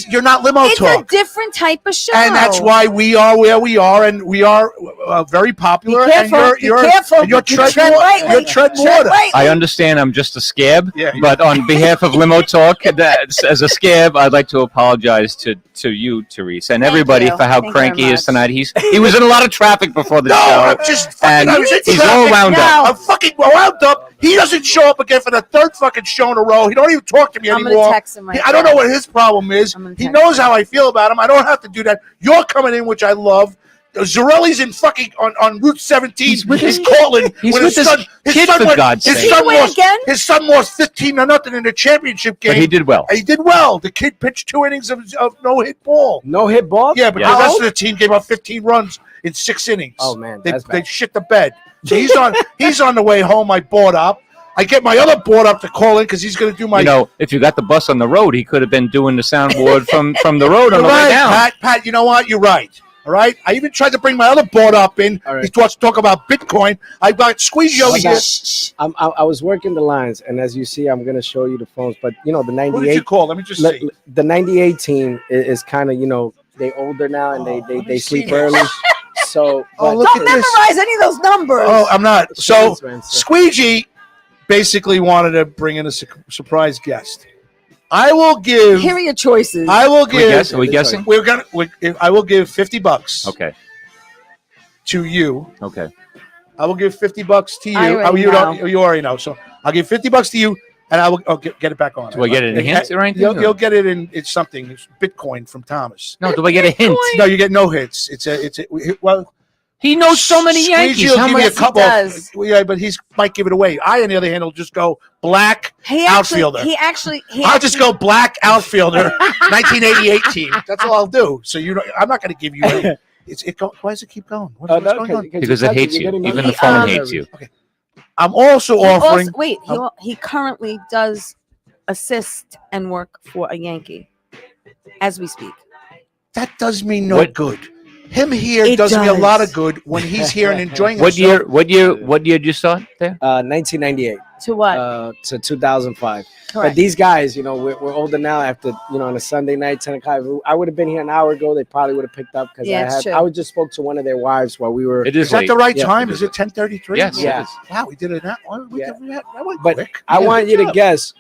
You're not limo It's talk. a different type of show. And that's why we are where we are, and we are very popular. Be careful. And Be careful. And you're You tread tread water. lightly. You're tread Tread water. lightly. I understand I'm just a scab, Yeah. but on behalf of Limo Talk, as a scab, I'd like to apologize to you, Therese, and Thank everybody you. for how Thank you cranky he very is tonight. He was in a lot of traffic before the No, show. I'm just fucking. And I was in he's traffic. all wound up. I'm fucking wound up. He doesn't show up again for the third fucking show in a row. He don't even talk to me I'm anymore. gonna text him right I don't now. know what his problem is. I'm gonna He text knows how I feel about him. I don't have to do that. You're coming in, which I love. Zarelli's in fucking on Route 17. He's with He's his- calling. he's with with his his son. His kid, son for went- God's his sake. son Did he win lost. again? His son lost 15-0 in the championship game. But he did well. He did well. The kid pitched 2 innings of no hit ball. No hit ball. Yeah, but Yeah. the rest of the team gave up 15 runs in 6 innings. Oh man, They that's they bad. shit the bed. So he's on the way home. I bought up. I get my other board up to call in because he's going to do my. You know, if you got the bus on the road, he could have been doing the soundboard from the road on You're the way right, down. Pat. You know what? You're right. All right. I even tried to bring my other board up in. All right. He wants to talk about Bitcoin. I got Squeegee over here. I was working the lines, and as you see, I'm gonna show you the phones. But you know, the Who did you 98, call? Let me just see. the 98 team is kind of, you know, they older now and Let they me sleep see early. So, Oh, but- look Don't at this. memorize any of those numbers. Oh, I'm not. So Shades, man, so- Squeegee basically wanted to bring in a surprise guest. I will give. Here are your choices. I will We give. guess? Are we guessing? We're gonna. I will give $50 Okay. to you. Okay. I will give $50 to you. I already you know. you already know. So I'll give $50 to you, and I will get it back on. Do I get it in hints or anything? You'll get it in. It's something. It's Bitcoin from Thomas. No, do I get a hint? No, you get no hits. It's a. Well, He knows so many Squeegee Yankees. will How give you a much? couple. does. Yeah, but he's might give it away. I, on the other hand, will just go black outfielder. I'll just go black outfielder, 1988 team. That's all I'll do. So I'm not going to give you any. Why does it keep going? What's going on? Because it hates you. Even the phone hates you. I'm also offering. He currently does assist and work for a Yankee as we speak. That does me no What- good. Him here It does me a does. lot of good when he's here and enjoying What himself. year? What year did you start there? 1998 To what? to 2005. But Correct. these guys, you know, we're older now. After, you know, on a Sunday night, 10 o'clock, if I would have been here an hour ago, they probably would have picked up because Yeah, it's true. I would just spoke to one of their wives while we were. It is Is that late. the right Yeah. time? Is it 10:33? Yes. Yeah. it is. Wow, we did it that one. Yeah. That went But quick. I Yeah, want good you to job. guess.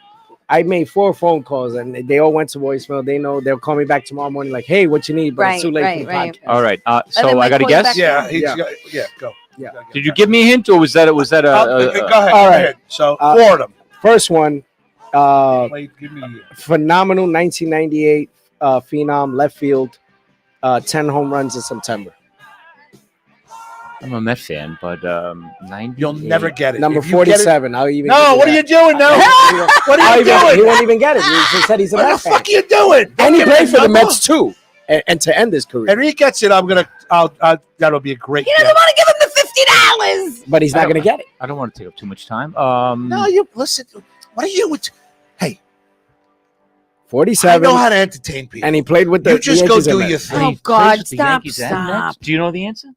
I made 4 phone calls and they all went to voicemail. They know they'll call me back tomorrow morning, like, "Hey, what you need?" But it's too late Right, for the right. podcast. All right. then So we I got to call you guess. back. Yeah, Yeah. go. Yeah. Did you give me a hint, or was that Go ahead. All right. Go ahead. So Uh, 4 of them. First one, Wait, give me. phenomenal 1998 phenom left field, 10 home runs in September. I'm a Met fan, but 90. You'll never get it. Number If you get it- 47. I'll even. No, what are you doing now? What are you He doing? won't even get it. He said he's a What the Mets fan. fuck are you doing? And he Don't give played me for the a number. Mets too, and to end his career. Henry gets it. That'll be a great. He doesn't get. want to give him the $50. But he's I not don't going to get it. I don't want to take up too much time. No, you listen. What are you? Hey, I 47, know how to entertain people. and he played with the. You just the go Yankees and do your Mets. thing. Oh, He God, plays with the stop, Yankees and stop. Mets. Do you know the answer?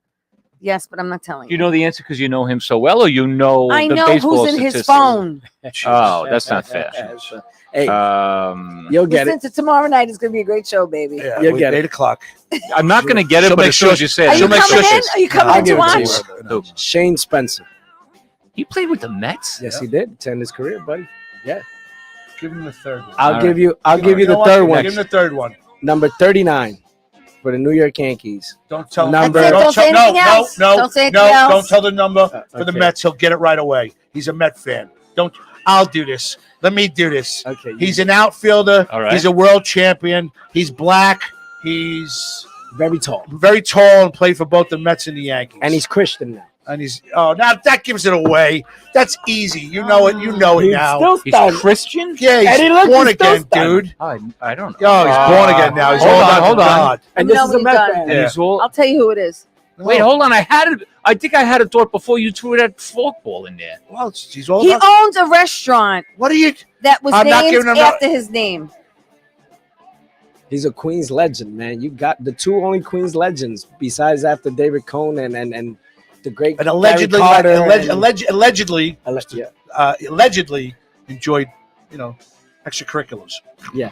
Yes, but I'm not telling Do you you. know the answer because you know him so well, or you know I the know baseball who's in his statistics? phone. Oh, that's not fair. Hey, Um, you'll get Listen it. to tomorrow night. It's going to be a great show, baby. Yeah, You'll wait, get it. 8:00. I'm not going to get it, She'll but make as soon as sure- you say Are it, you I'll make coming sure. in? Are you coming I'll in to give it to watch? you. Shane Spencer. He played with the Mets. Yes, he did. To end his career, buddy. Give him the third one. I'll All give you. I'll give you know the what? third Give one. him the third one. Number 39 for for the New York Yankees. Don't tell Number- him. Don't say anything else. No, Don't say anything no, else. don't tell the number for the okay. Mets. He'll get it right away. He's a Met fan. Don't. I'll do this. Let me do this. Okay. He's an outfielder. All right. He's a world champion. He's black. He's very tall. very tall and played for both the Mets and the Yankees. And he's Christian now. And he's now that gives it away. That's easy. You know it. You know it He's now. still He's stunned. Christian? Yeah, And he he's looks- born he's still again, stunned. dude. I don't know. Oh, he's born again now. He's Hold all on, about hold on. God. And You this know is a what Met he's fan. And he's all, I'll tell you who it is. wait, hold on. I think I had a thought before you threw that forkball in there. Well, he's all He about. owns a restaurant What are you? that was I'm not named giving him after his name. He's a Queens legend, man. You got the two only Queens legends besides after David Cohn and the great And allegedly, Gary Carter allegedly, yeah. allegedly enjoyed, extracurriculars. Yeah.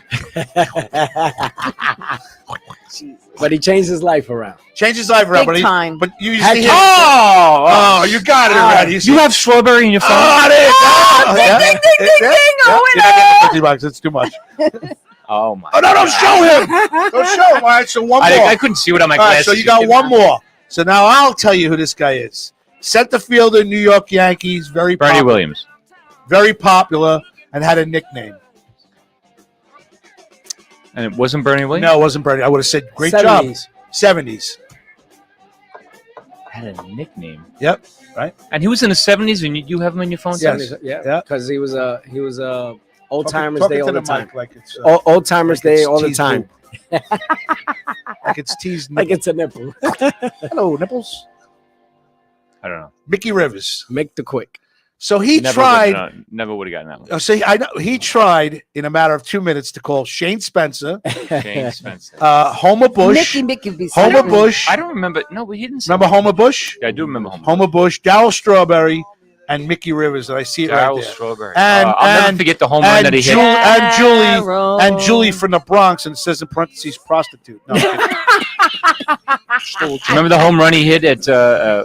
But he changed his life around. Changed his life around, Big time. but you Had usually to- oh, you got it already. You have strawberry in your phone? Oh, ding, ding, ding, ding, ding, oh, You're not getting the $50. It's too much. Oh my! Oh no! Don't show him. Don't show him. All right. So one more. I couldn't see without my All right. glasses. So you got one more. So now I'll tell you who this guy is. Center fielder, New York Yankees. Very Bernie popular, Williams. very popular, and had a nickname. And it wasn't Bernie Williams? No, it wasn't Bernie. I would have said great 70s. job. 70s. Had a nickname. Yep. Right. And he was in the 70s, and you have him in your phone? Yes. Yeah, Yeah. because he was Old Timers Talking Day all to the mic time. Like it's, Old Timers like it's Day all the teased time. like it's teased. Like it's a nipple. Hello, nipples. I don't know. Mickey Rivers. Make the quick. So he Never tried. never would have gotten that one. So I know he tried in a matter of 2 minutes to call Shane Spencer, Shane Spencer. Homer Bush, Mickey be Homer saying- Bush. I don't remember. No, but he didn't say Remember Homer Bush? Yeah, I do remember Homer. Homer Bush, Darryl Strawberry, and Mickey Rivers. And I see it right Darryl there. Strawberry. And- I'll never and- forget the home run And, that he Ju- hit. and Julie Darryl. and Julie from the Bronx, and it says in parentheses prostitute. No, I'm kidding. Remember the home run he hit at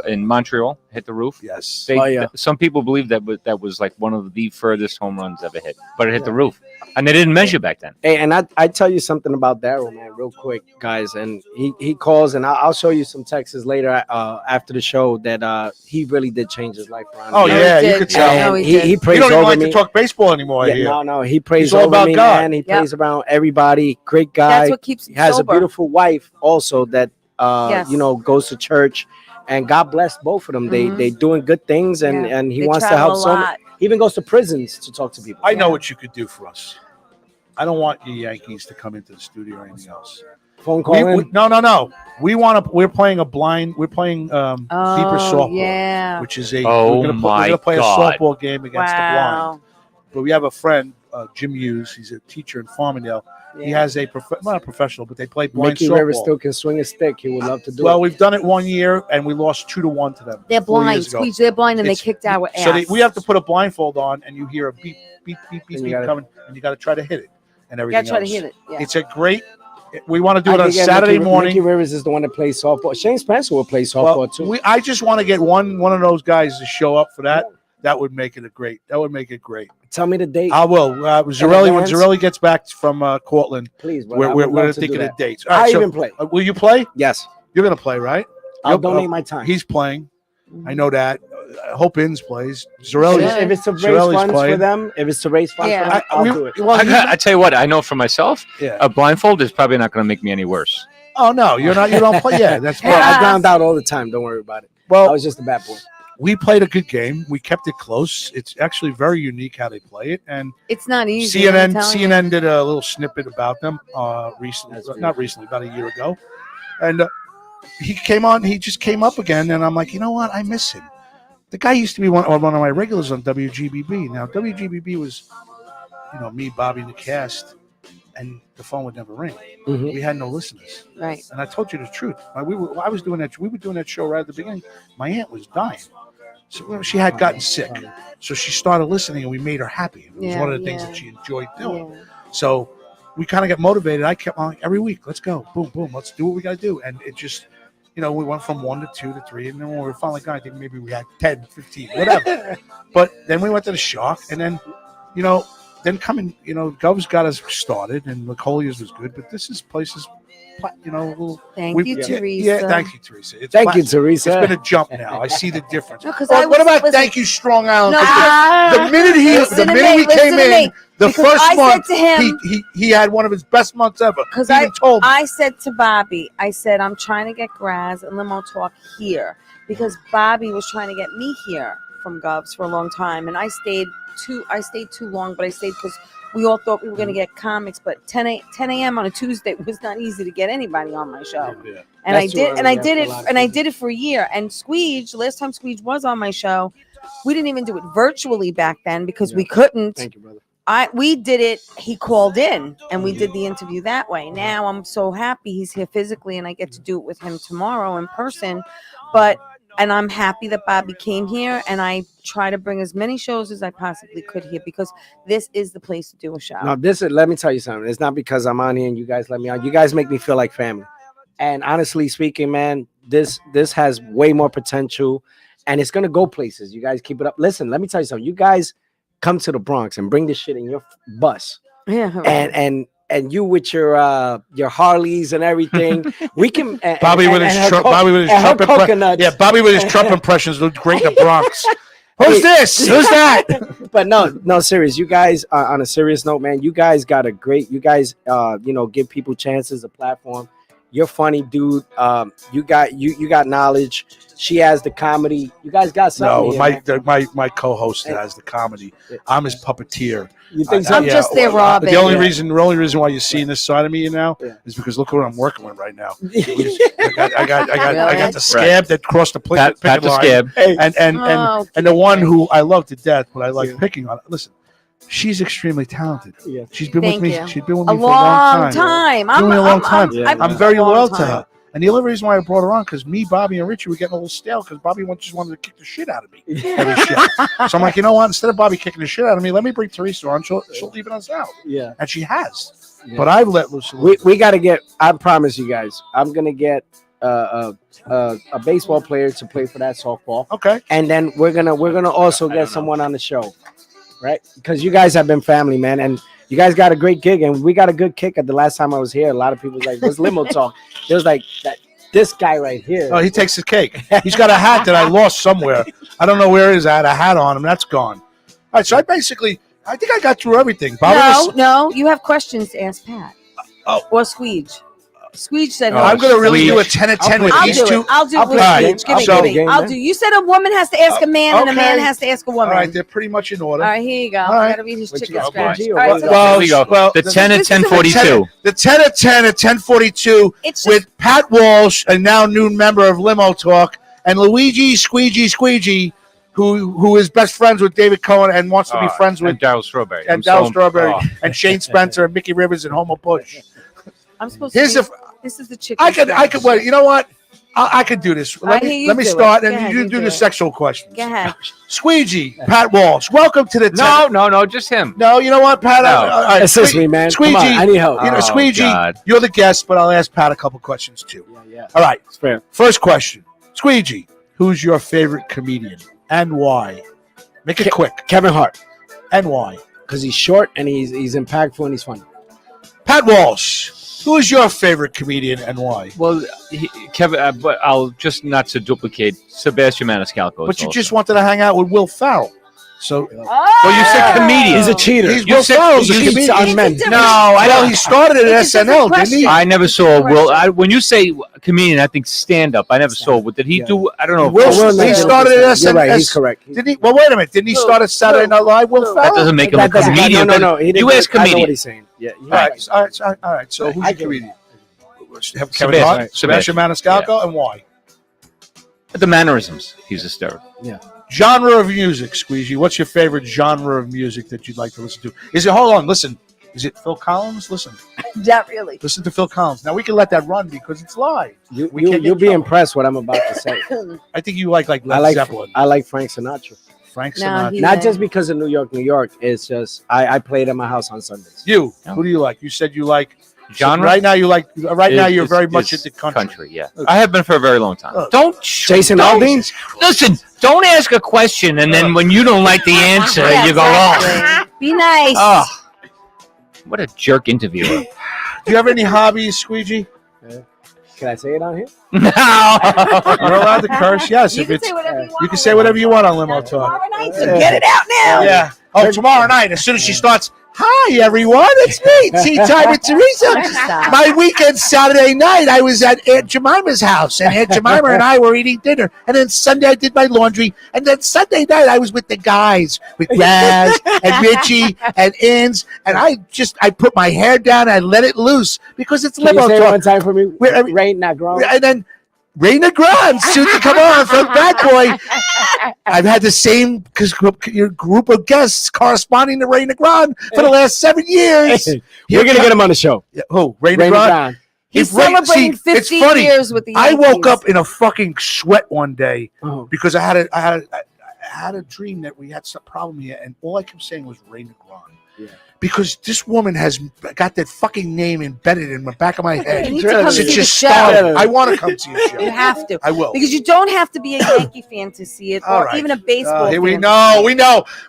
in Montreal? Hit the roof. Yes. Oh, yeah. Some people believe that was like one of the furthest home runs ever hit, but it hit the roof, and they didn't measure back then. Hey, and I tell you something about Darryl, man, real quick, guys. And he calls, and I'll show you some texts later after the show that he really did change his life around. Oh No, yeah, he you did. could tell. No, And he he did. prays You don't even over like me. to talk baseball anymore. Yeah, here. no, he prays He's all over about me, God. man. He Yep. prays around everybody. Great guy. That's what keeps him He has sober. a beautiful wife also that Yes. goes to church, and God bless both of them. Mhm. They doing good things, and Yeah. and he They wants to travel help a so lot. he even goes to prisons to talk to people. I know Yeah. what you could do for us. I don't want you Yankees to come into the studio or anything else. Phone call We, in. no. We want to. We're playing a blind. We're playing deeper softball, yeah. which is a. Oh, we're gonna my play God. a softball game against the blind. Wow. But we have a friend, Jim Hughes. He's a teacher in Farmingdale. He has a not a professional, but they play blind Mickey softball. Rivers still can swing a stick. He would love to do Well, it. we've done it 1 year and we lost 2-1 to them. They're 4 blind. years ago. Squeeze, they're blind, and It's- they kicked our ass. So we have to put a blindfold on, and you hear a beep, beep, beep, beep, And you beep gotta- coming, and you got to try to hit it, and You everything gotta try to else. hit it. Yeah. It's a great. We want to do it I on think, Saturday Mickey morning. Rivers is the one that plays softball. Shane Spencer will play softball Well, too. I just want to get one of those guys to show up for that. That would make it great. That would make it great. Tell me the date, I will. Zarelli, when advance? Zarelli gets back from Cortland, please. brother. I we're would love to thinking do of that. dates. All right, I so, even play. will you play? Yes, You're gonna play, right? I'll You'll- donate my time. He's playing. Mm-hmm. I know that. Hope Inns plays. If Zarelli's. Yeah. if it's to raise Zarelli's funds playing. for them, if it's to raise funds Yeah. for them, I'll do it. Well, I tell you what, I know for myself, yeah. a blindfold is probably not going to make me any worse. Oh no, you're not. You don't play. Yeah, that's Hey, fine. I ground out all the time. Don't worry about it. I Well, was just a bad boy. we played a good game. We kept it close. It's actually very unique how they play it. And It's not easy. CNN I'm telling you. CNN did a little snippet about them recently. That's Not recently, about a year ago. And he came on. He just came up again, and I'm like, you know what? I miss him. The guy used to be one of my regulars on WGBB. Now WGBB was, me, Bobby, and the cast, and the phone would never ring. Mhm. We had no listeners. Right. And I told you the truth. We were doing that show right at the beginning. My aunt was dying. So she had gotten sick. So she started listening and we made her happy. It was Yeah, one of the things yeah. that she enjoyed doing. Yeah. So we kind of got motivated. I kept on every week, let's go. Boom, boom. Let's do what we got to do. And it just, we went from 1 to 2 to 3. And then when we were finally going, I think maybe we had 10, 15, whatever. But then we went to the Shark. And then, then coming, Gov's got us started and Macolia's was good. But this place is Thank we- you, yeah, Teresa. Yeah, thank you, Teresa. Thank you, Teresa. It's been a jump now. I see the difference. No, 'cause Well, I what was- about listen- thank you, Strong Island? No, 'Cause the minute listen to me, we came listen to in, me. the Because first I said month, to him- he had one of his best months ever. Because He even told me. I said to Bobby, I said, I'm trying to get Graz and Limo Talk here because Bobby was trying to get me here from Govs for a long time. And I stayed too long, but I stayed because we all thought we were going to get comics, but 10 a.m. on a Tuesday was not easy to get anybody on my show. Yeah. And That's true. I Yeah, did for it, a lot of and I people. did it for a year. And Squeege, last time Squeege was on my show, we didn't even do it virtually back then because we couldn't. Thank you, brother. We did it. He called in, and we did the interview that way. Now I'm so happy he's here physically, and I get to do it with him tomorrow in person. And I'm happy that Bobby came here, and I try to bring as many shows as I possibly could here because this is the place to do a show. No, let me tell you something. It's not because I'm on here and you guys let me on. You guys make me feel like family. And honestly speaking, man, this has way more potential, and it's gonna go places. You guys keep it up. Listen, let me tell you something. You guys come to the Bronx and bring this shit in your bus, Yeah. and you with your Harleys and everything. We can Bobby with his Trump. Bobby with his and her Trump impressions. coconuts. Yeah, Bobby with his Trump impressions looked great in the Bronx. Who's this? Who's that? But no, serious. You guys, on a serious note, man, you guys got a great. You guys, give people chances, a platform. You're funny, dude. You got knowledge. She has the comedy. You guys got something. No, my co-host has the comedy. I'm his puppeteer. You think so? I'm just there, Rob. The only reason why you're seeing this side of me now is because look what I'm working with right now. I got the scab that crossed the Pat picket the line, scab. and the one who I love to death, but I like picking on. Listen, she's extremely talented. Yeah. She's been Thank with me. you. She's been with A me for a long time. I'm Doing a long time. I'm I'm very a long loyal to time. her. And the only reason why I brought her on because me, Bobby, and Richie were getting a little stale because Bobby just wanted to kick the shit out of me. Every show. So I'm like, you know what? Instead of Bobby kicking the shit out of me, let me bring Teresa on. She'll even us out. Yeah. And she has. Yeah. But I've let loose. We got to get. I promise you guys, I'm gonna get a baseball player to play for that softball. Okay. And then we're gonna also get someone on the show, right? Because you guys have been family, man, and you guys got a great gig, and we got a good kick at the last time I was here. A lot of people was like, "What's Limo Talk?" It was like this guy right here. Oh, he takes the cake. He's got a hat that I lost somewhere. I don't know where it is. I had a hat on him. That's gone. All right. So I think I got through everything. Bobby No, you have questions to ask Pat. Or Squeege. Squeege said no. I'm going to really Squeege. do a 10 of 10 with I'll these do two. it. I'll do I'll it with play Squeege. Give me, so- give me. I'll do. You said a woman has to ask a man and a man Okay. has to ask a woman. All right. They're pretty much in order. All right, here you go. All right. Gotta read his What you chicken got, scratch. PG All or right, what? so Well, Here we go. well, The 10 at this is a 10:42. The 10 of 10 at 10:42 it's just, with Pat Walsh, a now new member of Limo Talk, and Luigi Squeegee, who is best friends with David Cohen and wants to be friends with and Daryl Strawberry. and Daryl Strawberry and Shane Spencer and Mickey Rivers and Homo Bush. I'm supposed Here's to. the. This is the chicken. I could wait. You know what? I could do this. Let I hear me you let me do it. start, Go and ahead, you you do do the it. sexual questions. Go ahead. Squeegee, Pat Walsh, welcome to the. No, just him. No, you know what, Pat? No. All right, Assist me, man. Squeegee, Come on, I need help. You know, Oh, Squeegee, God. you're the guest, but I'll ask Pat a couple questions too. Yeah. All right. It's fair. First question, Squeegee, who's your favorite comedian and why? Make it quick. Kevin Hart, And why? because he's short and he's impactful and he's funny. Pat Walsh, who is your favorite comedian and why? Well, Kevin, but I'll just not to duplicate Sebastian Maniscalco. But you just wanted to hang out with Will Ferrell. So, Well, you said comedian. He's a cheater. He's You Will said- Ferrell's a you comedian. cheats on men. No, I Well, don't. he started at It's a different SNL, didn't he? I never saw Will. When you say comedian, I think stand up. I never saw. What did he Yeah. do? I don't know. Will- Will he started at You're right. SNS. He's correct. Didn't he? Well, wait a minute. Didn't he start at Saturday Night Live? Will that Ferrell? doesn't make him a That doesn't- comedian. No. He didn't You do ask it. I know comedian. what he's saying. Yeah. All right. So, who's I your get it. comedian? Kevin Sebastian. Hart, Sebastian Maniscalco, and why? The mannerisms. He's hysterical. Genre of music, Squeegee. What's your favorite genre of music that you'd like to listen to? Is it? Hold on, listen. Is it Phil Collins? Listen Not really. to Phil Collins. Now we can let that run because it's live. We can't get You'll be in trouble. impressed what I'm about to say. I think you like Led Zeppelin, I like Frank Sinatra. Frank No, Sinatra. he- Not just because of New York. It's just I played at my house on Sundays. You? Who do you like? You said you like Genre. Right now, you like. Right now, you're Is- very much is into country. Yeah, I have been for a very long time. Look. Don't Jason don't- Aldean? Listen, don't ask a question and then when you don't like the answer, Yeah, you go, exactly. Be nice. oh, what a jerk interviewer. Do you have any hobbies, Squeegee? Can I say it on here? No. You're allowed to curse. Yes, You if can it's say whatever you want. you can say whatever you want on Limo Talk. Tomorrow night, so get it out now. Yeah. Oh, tomorrow night, as soon as she starts, hi, everyone, it's me, Tea Time with Teresa. My weekend Saturday night, I was at Aunt Jemima's house, and Aunt Jemima and I were eating dinner. And then Sunday, I did my laundry. And then Sunday night, I was with the guys, with Raz and Richie and Inns. And I put my hair down, and I let it loose because it's Can you Limo say it Talk. one time for me? Where- Rain not grown. And then Raina Grant, soon to come on from Bad Boy. I've had the same group of guests corresponding to Raina Grant for the last 7 years. We're gonna get him on the show. Who? Raina Rain Grant? Brown. He's If Ray- celebrating see, it's 50 funny. years with the I Yankees. woke up in a fucking sweat one day Oh. because I had a dream that we had some problem here, and all I kept saying was Raina Grant. Yeah. Because this woman has got that fucking name embedded in the back of my head. You need to come Since see the you show. started, I want to come to your show. You have to. I will. Because you don't have to be a Yankee fan to see it, All or right. even a baseball Here fan.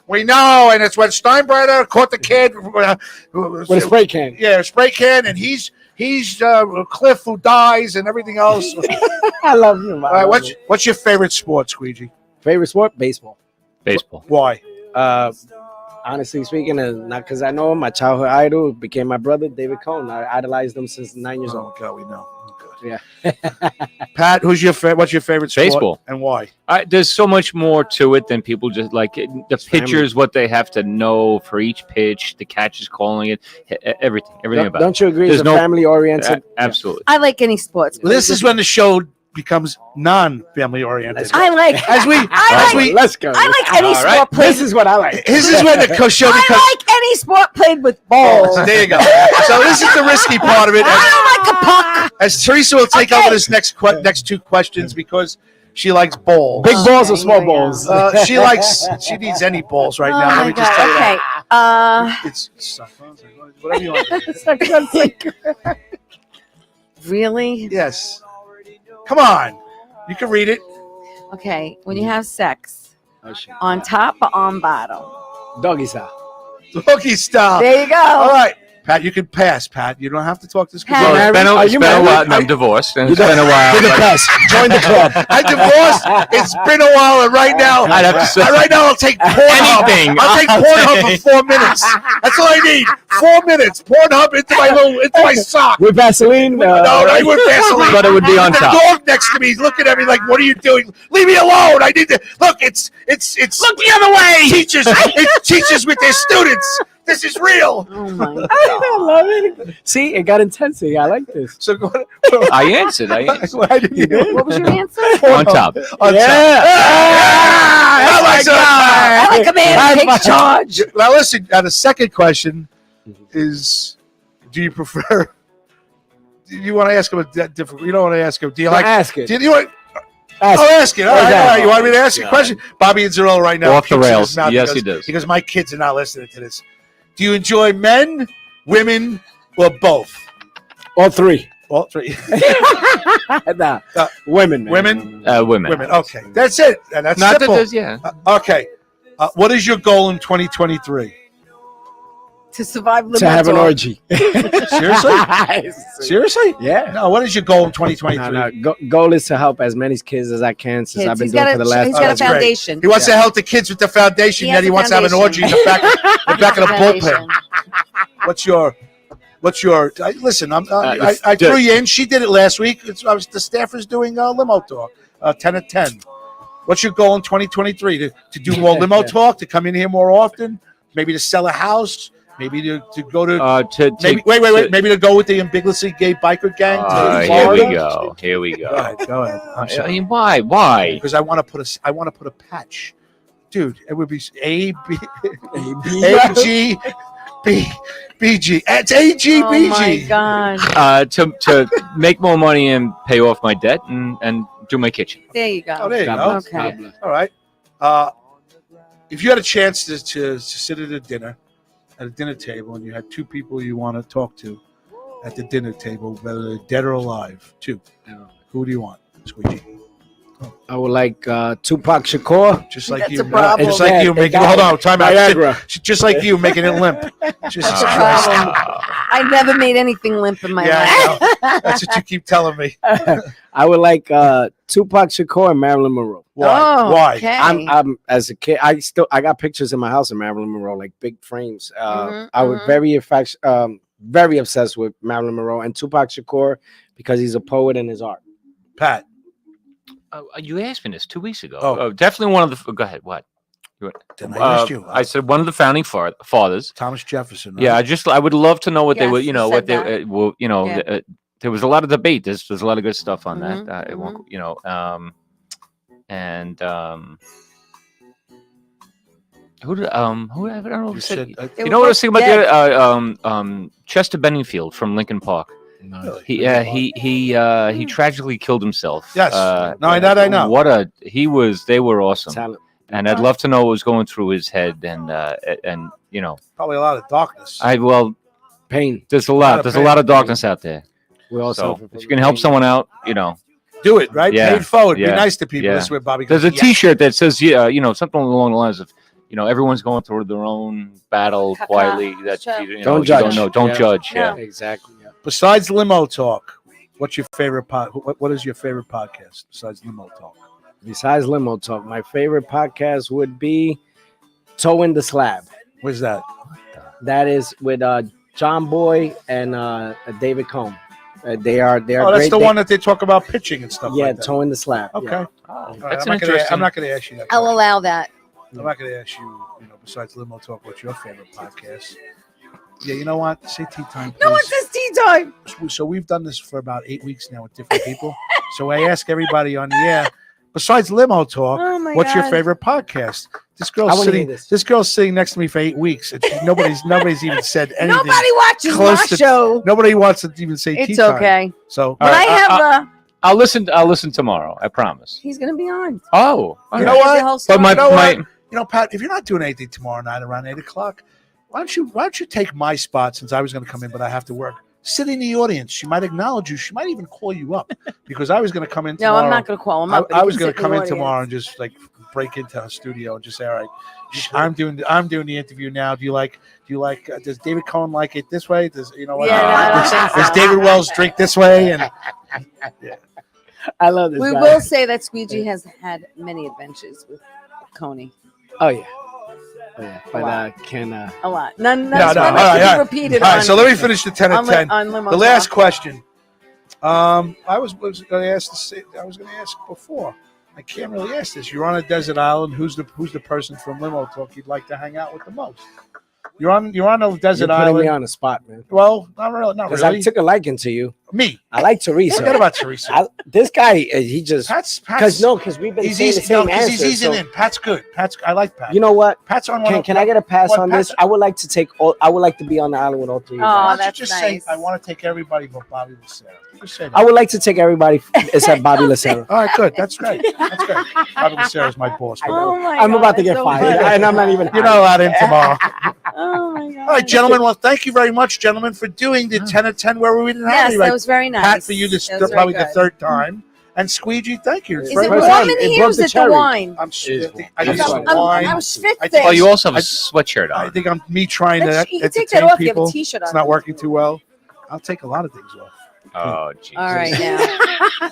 we know, and it's when Steinbrenner caught the kid With a spray can. Yeah, a spray can, and he's Cliff who dies and everything else. I love him. All right, what's your favorite sport, Squeegee? Favorite sport? Baseball. Baseball. Why? Honestly speaking, not because I know him. My childhood idol became my brother, David Cohn. I idolized him since 9 years old. Oh God, we know. Good. Yeah. Pat, what's your favorite sport Baseball. and why? There's so much more to it than people just like it. The pitchers, what they have to know for each pitch, the catches, calling it, everything about Don't you agree? There's It's a no- family oriented. it. Absolutely. I like any sports. Well, this is when the show becomes non-family oriented. I like. As we Let's go. I like any All sport right. played. This is what I like. this is when the show becomes. I like any sport played with balls. So there you go. So this is the risky part of it. I don't like a puck. As Teresa will take over this next two questions because she likes balls. Big balls or Okay, small here we go. balls? She needs any balls right Oh now. Let my me just tell you that. God. Okay. It's whatever you want. Really? Yes. Come on. You can read it. Okay. When you have sex, Oh, shit. on top or on bottom? Doggy style. Doggy style. There you go. All right. Pat, you can pass, Pat. You don't have to talk this. Pat. Well, it's been Are it's you been a married? while. I'm divorced, and it's been a while. You're the but best. Join the club. I divorced. It's been a while, and right now, I'd have to say right now, I'll take Pornhub. anything. I'll take Pornhub for 4 minutes. That's all I need. 4 minutes. Pornhub into my sock. With Vaseline. No, I wouldn't Vaseline. But it would be on the top. dog next to me is looking at me like, "What are you doing? Leave me alone! I need to look. It's look the other way. It teaches with their students. This is real." Oh my God. I love it. See, it got intense here. I like this. So go ahead. I answered. Why did you? What was your answer? On top. On Yeah. top. I like that. I like a man who takes charge. Now listen. Now the second question is: do you prefer? Do you want to ask him a different? You don't want to ask him. Do you like? Ask it. Do you want? Ask I'll it. ask it. All right, Okay. all right. You want me to ask you a question? Bobby and Zarella right now. Off the kicks in rails. his mouth Yes, because, he does. Because my kids are not listening to this. Do you enjoy men, women, or both? All three. All three. Nah. Women, man. Women? Women. Women. Okay, that's it. And that's Not that simple. there's yeah. Okay. What is your goal in 2023? To survive To have an Limo Talk. orgy. Seriously? Seriously? Yeah. No. What is your goal in 2023? No. Goal is to help as many kids as I can since Kids. I've been He's doing got it for the last. he's Oh, got a that's great. foundation. He wants to help the kids with the foundation, He yet has he a wants to have an orgy foundation. in the back of the bullpen. Foundation. What's your? Listen, I threw you in. She did it last week. The staffers doing Limo Talk, 10 at 10. What's your goal in 2023? To do more Limo Talk, to come in here more often, maybe to sell a house, maybe to go to. Maybe, wait. Maybe to go with the ambiguously gay biker gang. To Here we Florida? go. Here we Go go. ahead. Go ahead. I'm I sorry. mean, why? Because I want to put a patch, dude. It would be A B G B B G. It's A G Oh B my G. God. To make more money and pay off my debt and do my kitchen. There you go. Oh, there you God go. bless. Okay. God bless. All right. If you had a chance to sit at a dinner table, and you had two people you want to talk to at the dinner table, whether they're dead or alive, two, who do you want, Squeegee? I would like Tupac Shakur. Just like That's you. a problem. Just like you They making. got Hold it. on, time out. Viagra. Just like you making it limp. Jesus That's a Christ. problem. I never made anything limp in my life. Yeah, I know. That's what you keep telling me. I would like Tupac Shakur and Marilyn Monroe. Why? Oh, Why? okay. I'm as a kid. I got pictures in my house of Marilyn Monroe, like big frames. Mhm, I was very obsessed with Marilyn Monroe and Tupac Shakur because he's a poet in his art. Pat. You asked me this 2 weeks ago. Oh. Definitely one of the. Go ahead. What? Then I asked you. I said one of the founding fathers. Thomas Jefferson. Right? Yeah, I would love to know what they Yes, would. You know you what said they. that. Yeah. There was a lot of debate. There's a lot of good stuff on Mhm, that. It won't, who did I don't know who You said. said, They You were know what I was both thinking about dead. the Chester Benningfield from Lincoln Park. really? He tragically killed himself. Yes. No, that I know. They were awesome. Talent. And I'd love to know what was going through his head and Probably a lot of darkness. Pain. there's a lot lot of there's pain. a lot of darkness out there. We all So suffer from if you can help pain. someone out, Do it, right? Yeah. Pay it forward. Be Yeah. nice to people. Yeah. This way, Bobby. there's goes, a "Yeah." T-shirt that says something along the lines of everyone's going through their own battle Caca. quietly. That Sure. Don't you judge. don't know. Don't Yeah. judge. No. Yeah. Exactly. Yeah. Besides Limo Talk, what's your favorite What is your favorite podcast besides Limo Talk? Besides Limo Talk, my favorite podcast would be Towing the Slab. What's that? That is with John Boy and David Cohn. They are Oh, that's great. the one that they talk about pitching and stuff. Yeah, like that. Towing the Slab. Okay. Yeah. All right, That's I'm an not gonna- interesting. I'm not going to ask you that. I'll question. allow that. I'm not going to ask you. Besides Limo Talk, what's your favorite podcast? Yeah, you know what? Say tea time. No one please. says tea time. So we've done this for about 8 weeks now with different people. So I ask everybody on the air, besides Limo Talk, Oh my what's your God. favorite podcast? This I girl's wanna sitting. hear this. This girl's sitting next to me for 8 weeks, and nobody's even said anything. Nobody watches close my to- show. Nobody wants to even say tea It's time. okay. So But right, I have I'll listen tomorrow. I promise. he's gonna be on. Oh, You know all right. what? The whole But my, story. know my what? Pat, if you're not doing anything tomorrow night around 8:00, why don't you take my spot since I was going to come in, but I have to work. Sit in the audience. She might acknowledge you. She might even call you up because I was going to come in No, tomorrow. I'm not gonna call him up. but I he was can going sit to come the in audience. tomorrow and just like break into her studio and just say, "All right, I'm doing the interview now. Do you like? Does David Cohen like it this way? Does Yeah, no, I don't think does so. David Wells drink this way?" And I love this We guy. will say that Squeegee has had many adventures with Coney. Oh yeah. But Wow. can A lot. None No, that's no, why all much right, to be all right. repeated all right, on, so let me finish the 10 at 10. on Limo The last Talk. question. I was going to ask before. I can't really ask this. You're on a desert island. Who's the person from Limo Talk you'd like to hang out with the most? You're on a You're desert putting island. me on the spot, man. Well, not really. Not Because really. I took a liking to you. Me. I like Teresa. Forget about Teresa. This guy, he just Pat's because we've been he's saying the easy. same No, because answer. he's easing so- in. Pat's good. I like Pat. You know what? Pat's on one. Can I get a pass What, on Pat's- this? I would like to be on the island with all three of Oh, you. Why don't you that's just nice. say I want to take everybody but Bobby Lucero. Just say that. I would like to take everybody except Bobby Lucero. All right, good. That's great. That's great. Bobby Lucero's my boss. Oh my I'm God, about to that's get so fired, funny. and I'm not even. You're not allowed in tomorrow. Oh my God. All right, gentlemen. Well, thank you very much, gentlemen, for doing the 10 at 10 where we didn't have Yes, anybody. that was very nice. Pat, for you, this That was very probably the good. third time. And Squeegee, thank you. It's Is very it First much. warm time, in it here? broke Or is the it the cherry. wine? I is think warm. it's I'm- the wine. I'm schwitzing. oh, you also have a sweatshirt I on. think I'm me trying to You can take that entertain off. You have a people. t-shirt on. It's not working too well. I'll take a lot of things off. Oh, Jesus. All right, now.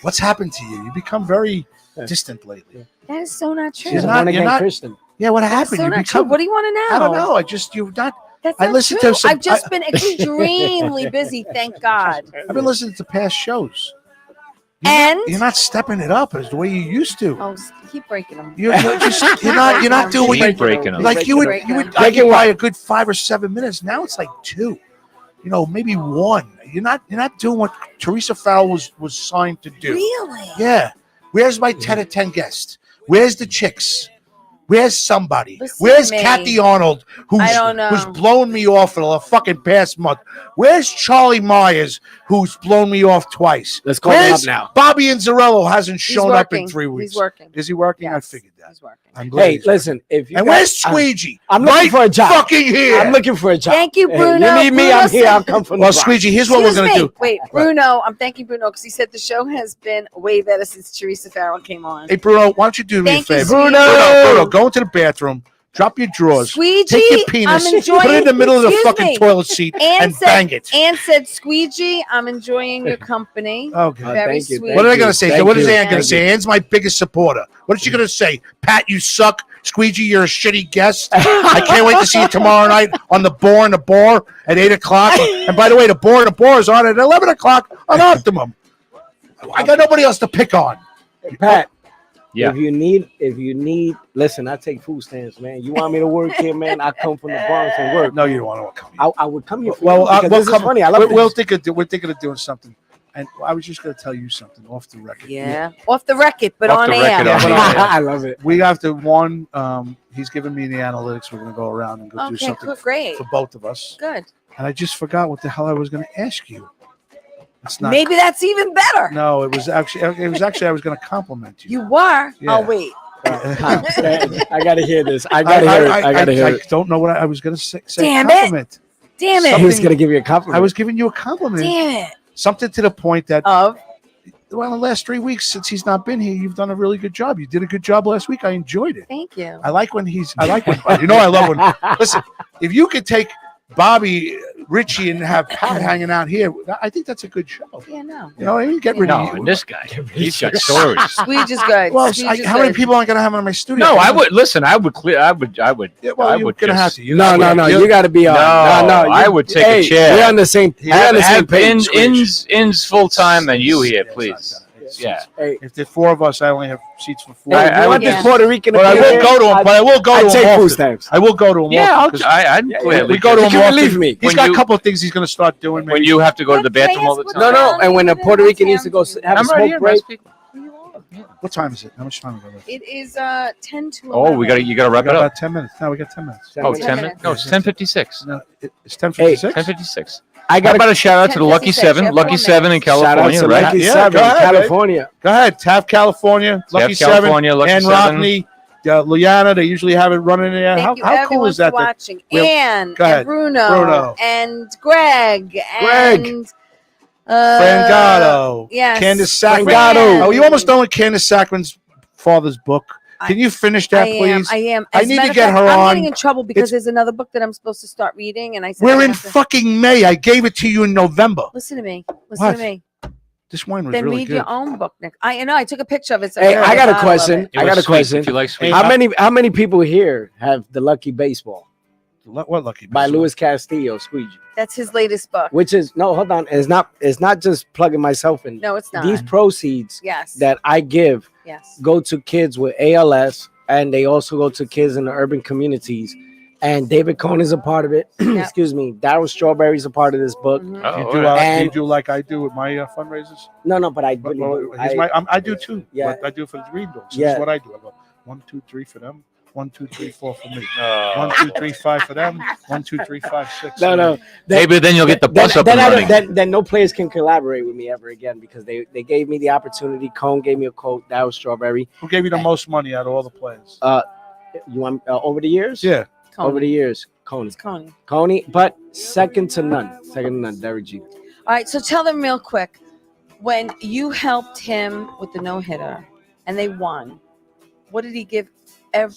What's happened to you? You become very distant lately. That is so not true. You're She's a not- born again you're not- Christian. Yeah, what That's happened? so You not true. become. What do you want to know? I don't know. You're not. That's I not listened true. to some- I've just been extremely busy, thank God. I've been listening to past shows. And You're not stepping it up as the way you used to. oh, keep breaking them. You're not doing what you Keep breaking them. like. You would Break you would them. Break it occupy a good 5 or 7 minutes. Now it's like 2. Maybe 1. You're not doing what Teresa Farrell was signed to do. Really? Yeah. Where's my 10 at 10 guest? Where's the chicks? Where's somebody? Listen Where's to me. Kathy Arnold, I don't know. who's blown me off for the fucking past month? Where's Charlie Myers, who's blown me off twice? Let's call him up Where's now. Bobby Inzarello hasn't He's shown up in working. 3 weeks. He's working. Is he working? Yes, I figured that. He's working. I'm glad Hey, he's working. listen. If you And guys- where's Squeegee? I'm looking Right for a job. fucking here. I'm looking for a job. Thank you, Hey, Bruno. you need me? Bruno I'm here. said- I'll come from Well, the Bronx. Squeegee, here's what we're going to do. Wait, Bruno. I'm thanking Bruno because he said the show has been way better since Teresa Farrell came on. Hey, Bruno, why don't you do me Thank a you, favor? Squeegee. Bruno, go into the bathroom, drop your drawers, Squeegee, take your penis, I'm enjoying, put it in the middle of the excuse fucking me. toilet seat, and said, bang it. Ann said, Squeegee, I'm enjoying your company. Okay. Very thank you, sweet. What are they going to say? Thank What is you. Ann going to Thank say? Ann's my biggest supporter. What is she going to say? Pat, you suck. Squeegee, you're a shitty guest. I can't wait to see you tomorrow night on the Boar and the Boar at 8 o'clock. And by the way, the Boar and the Boar is on at 11 o'clock on Optimum. I got nobody else to pick on. Pat. Yeah. If you need, listen, I take food stamps, man. You want me to work here, man? I come from the Bronx and work. No, you don't want to come here. I would come here for Well, you because we'll this come. is funny. I love we're this. thinking of doing something. And I was just going to tell you something off the record. Yeah. Off the record, but Off on the air. record, on the air. I love it. We have to, he's giving me the analytics. We're going to go around and go do Okay, something cool, great. for both of us. Good. And I just forgot what the hell I was going to ask you. It's not. Maybe that's even better. No, it was actually I was going to compliment you. You were? Yeah. I'll wait. I gotta hear this. I gotta hear it. I gotta hear I it. don't know what I was going to say. Damn it. compliment. Damn He it. was gonna give you a compliment. I was giving you a compliment. Damn it. Something to the point that, Of well, the last 3 weeks since he's not been here, you've done a really good job. You did a good job last week. I enjoyed it. thank you. I like when I love when, listen, if you could take Bobby, Richie, and have Pat hanging out here, I think that's a good show. Yeah, no. You know, you get rid No, of and this guy, he's got stories. Squeege is good. Well, Squeege is how many good. people am I going to have in my studio? No, I would listen. I would clear. I would. Yeah, well, I you're would going to just- have to. No. You gotta be on. No. I would take a Hey, chair. We're on the same. We're on the same Have page. ins full time and you here, please. Yeah. Hey, If there's 4 of us, I only have seats for 4. hey, I you would want this yeah. Puerto Rican? But I to will be go to here? him. But I will go I to him take food often. stamps. I will go to him. Yeah, often, 'cause I'd gladly. we go to You him can often. believe me. He's When got you- a couple of things he's going to start doing. When you have to go to the What bathroom all the place time. No. And when the Puerto Rican used to go have a I'm right smoke here. break, What time is it? How much time is it? It is 10 to 11. Oh, you got to We wrap got it up. about 10 minutes. No, we got 10 minutes. Oh, 10 10 minutes. minutes? No, it's 10:56. No, it's 10:56. 10:56. I How got about a shout out to the Lucky 10:56, Seven? you have Lucky 4 Seven in minutes. shout out California, to right? Lucky Yeah, Seven, go ahead, California. Go ahead, Taft, California, Lucky Seven, California, Lucky Ann Seven. Rockney, Liana. They usually have it running there. Thank you How cool everyone is that? for watching. We'll- Ann, go ahead. and Bruno, Bruno. and Greg, Greg. and Frangado, yes, Candace Sacman. Frangado. Oh, you almost done with Candace Sacman's father's book. Can you finish that, please? I am. I As a need matter to of get fact, her I'm on. getting in trouble because It's- there's another book that I'm supposed to start reading, and I said We're I'm in gonna have to- fucking May. I gave it to you in November. Listen to me. Listen What? to me. This wine was Then really read good. your own book, Nick. I know. I took a picture of it. So Hey, know I got the a bottle of question. it. It I was got a sweet, question. If you like sweet. How many people here have the Lucky Baseball What lucky? by Baseball? Louis Castillo, Squeegee? That's his latest book. Which is no, hold on. It's not just plugging myself in. No, it's not. These proceeds Yes. that I give yes. go to kids with ALS, and they also go to kids in the urban communities. And David Cohn is a part of it. Yep. Excuse me. Darryl Strawberry's a part of this book. Mhm. Oh, You all do, right. And- you do like I do with my fundraisers. No, but I But, really well, do. here's I do too. Yeah. But I do for the Green Dogs. Yeah. That's what I do. I go 1, 2, 3 for them. 1, 2, 3, 4 for me. Oh. 1, 2, 3, 5 for them. 1, 2, 3, 5, 6. No. Maybe then you'll get the bus up then, and I running. don't- then no players can collaborate with me ever again because they gave me the opportunity. Cone gave me a quote. That was Strawberry. Who gave you the most money out of all the players? You want over the years? Yeah. Over the years, Coney. It's Coney. Coney, but second to none. Second to none, Derek Jeter. All right. So tell them real quick. When you helped him with the no-hitter and they won, what did he give?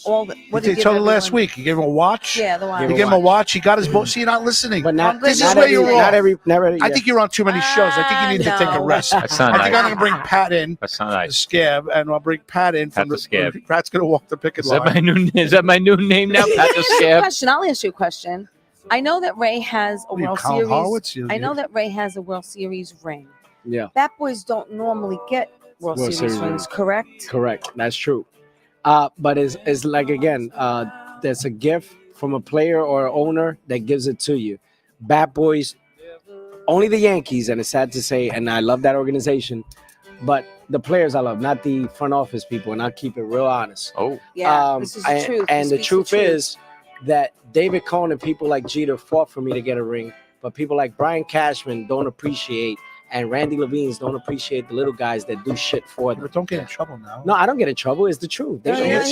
What He did he give told last everyone? week. He gave him a watch. Yeah, the one. He gave him a watch. He got his boat. See, you're not listening. But not, This is not where every, you're wrong. not every, I think you're on too many shows. I think you need to take a no. rest. That's I not think nice. I'm going to bring Pat in, That's not the nice. scab, and I'll bring Pat in Pat from the Scab. Pat's going to walk the picket Is that line. my new? Is that my new name now? Pat the Scab. Question. I'll ask you a question. I know that Ray has a What are you, World Colin Series. Horowitz? You- I know that Ray has a World Series ring. Yeah, Bat boys don't normally get World World Series Series rings, correct? correct. That's true. But it's like again, there's a gift from a player or owner that gives it to you. Bat Boys, only the Yankees, and it's sad to say, and I love that organization, but the players I love, not the front office people, and I'll keep it real honest. Oh, Yeah, this is the truth. And He the speaks truth is that David Cohn and people like Jeter fought for me to get a ring, but people like Brian Cashman don't appreciate, and Randy Levine's don't appreciate the little guys that do shit for them. But don't get in trouble now. No, I don't get in trouble. It's the truth. Yeah, yeah, I you're-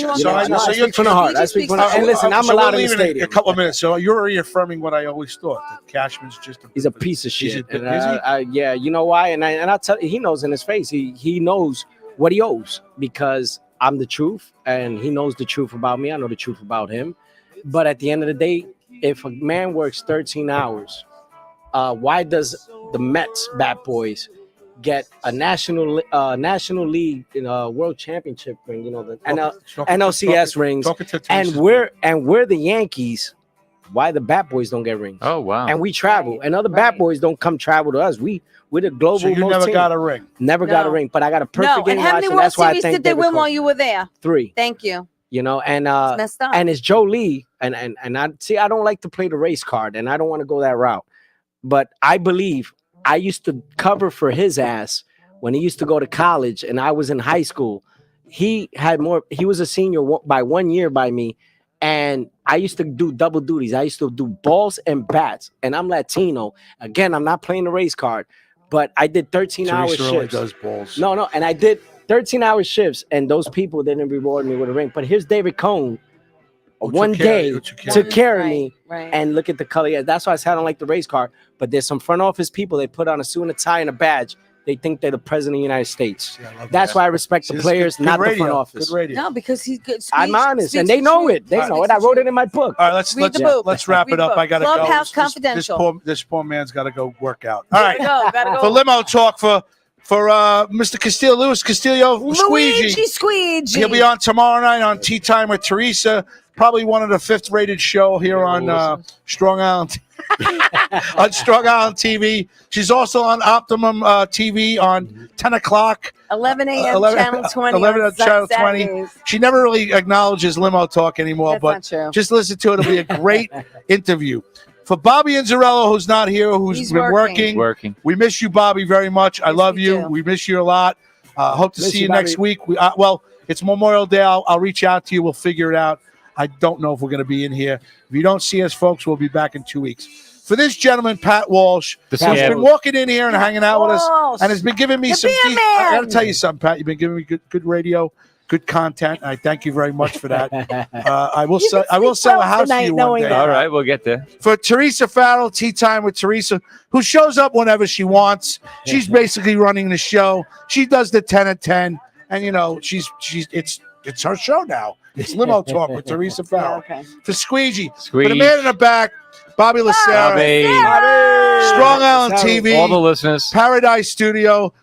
speak from the heart. I speak from the heart. And listen, I'm so allowed we're in the leaving stadium. a couple of minutes. So you're reaffirming what I always thought. That Cashman's just He's a piece of He's shit. a- And is he? yeah, you know why? And I tell you, he knows in his face. He knows what he owes because I'm the truth, and he knows the truth about me. I know the truth about him. But at the end of the day, if a man works 13 hours, why does the Mets bat boys get a national league world championship ring? You know, the NLCS rings, and we're the Yankees. Why the bat boys don't get rings? oh wow. And we travel, and other bat boys don't come travel to us. We're the global. So you most never team. got a ring. Never got a No. ring, but I got a perfect No, game and how watch, many and World that's why I Series thank did they David win Cohn. while you were there? 3. Thank you. You know, and It's messed up. and it's Joe Lee, and I see. I don't like to play the race card, and I don't want to go that route. But I believe I used to cover for his ass when he used to go to college, and I was in high school. He had more. He was a senior by 1 year by me, and I used to do double duties. I used to do balls and bats, and I'm Latino. Again, I'm not playing the race card, but I did 13-hour Teresa only shifts. does balls. No, and I did 13-hour shifts, and those people didn't reward me with a ring. But here's David Cohn, Who one took care of day you, took care of me, Right. and look at the color. Yeah, that's why I said I don't like the race car. But there's some front office people, they put on a suit and a tie and a badge. They think they're the president of the United States. Yeah, I love That's that. why I respect See, the this is players, good not the radio. front office. Good radio. No, because he's good. I'm Speaks- honest, speaks and they the know truth. it. They know Speaks it. I the wrote truth. it in my book. All right, let's Read the book. wrap Read it the up. book. I gotta Clubhouse go. Confidential. This poor man's got to go work out. All right, Gotta go. for limo talk for Mr. Castillo, Louis Castillo, Luigi Squeegee. Squeegee. He'll be on tomorrow night on Tea Time with Teresa. Probably one of the 5th rated show here on Strong Island. On Strong Island TV. She's also on Optimum TV on 10 o'clock. 11 a.m. 11 Channel 20. 11 on on Channel 20. Saturdays. She never really acknowledges limo talk anymore, That's but not true. just listen to it. It'll be a great interview. For Bobby Inzarello, who's not here, who's He's been working. Working. we miss you, Bobby, very much. I Yes, love we you. do. We miss you a lot. Hope to Miss see you, you next Bobby. week. Well, it's Memorial Day. I'll reach out to you. We'll figure it out. I don't know if we're going to be in here. If you don't see us, folks, we'll be back in 2 weeks. For this gentleman, Pat Walsh, The who's scab. been walking in here and hanging out with us Walsh. and has been giving me The some. beer I man. got to tell you something, Pat. You've been giving me good radio, good content. And I thank you very much for that. I will You sell. can I will sleep sell a well house for tonight you one knowing day. that. All right, we'll get there. For Teresa Farrell, Tea Time with Teresa, who shows up whenever she wants. She's basically running the show. She does the 10 at 10, and you know she's it's her show now. It's Limo Talk with Teresa Yeah, Farrell. okay. For Squeegee, for the Squeeze. man in the back, Bobby Lacera, Bobby. Strong Island That's how- TV, All the listeners. Paradise Studio,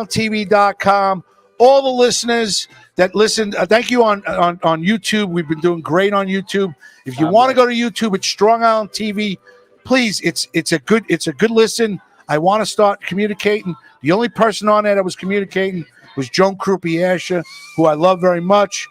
StrongIslandTV.com. All the listeners that listen, thank you on YouTube. We've been doing great on YouTube. If you want to go to YouTube, it's Strong Island TV. Please, it's a good listen. I want to start communicating. The only person on there that was communicating was Joan Krupiasha, who I love very much.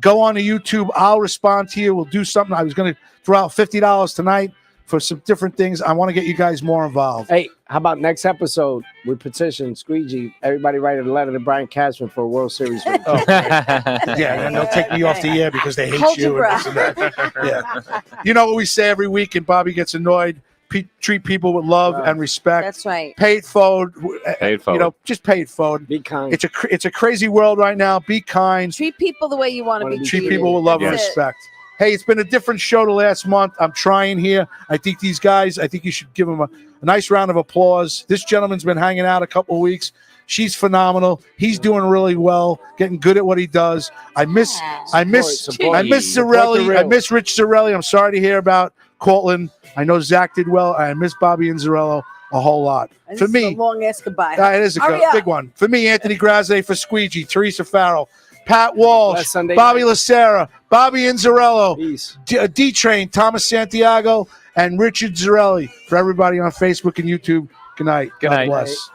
Go on to YouTube. I'll respond to you. We'll do something. I was going to throw out $50 tonight for some different things. I want to get you guys more involved. Hey, how about next episode? We petition Squeegee. Everybody write a letter to Brian Cashman for a World Series ring. Yeah, and they'll take me off the air because they hate Hold you. your And this and that. Yeah. You know what we say every week, and Bobby gets annoyed. Treat people with love and respect. That's right. Pay it forward. Pay it forward. You know, just pay it forward. Be kind. It's a crazy world right now. Be kind. Treat people the way you want to Wanna be be Treat treated. people with love and That's it. respect. Hey, it's been a different show the last month. I'm trying here. I think these guys, I think you should give them a nice round of applause. This gentleman's been hanging out a couple of weeks. She's phenomenal. He's doing really well, getting good at what he does. I miss Support. Zarelli. I miss Rich Zarelli. I'm sorry to hear about Cortland. I know Zach did well. I miss Bobby and Zarello a whole lot. And For this is me, a long ass goodbye. it is a Hurry up. big one. For me, Anthony Graze, for Squeegee, Teresa Farrell, Pat Walsh, Last Sunday Bobby night. Lacera, Bobby Inzarello, Peace. D-Train, Thomas Santiago, and Richard Zarelli. For everybody on Facebook and YouTube, good night. Good God night. bless.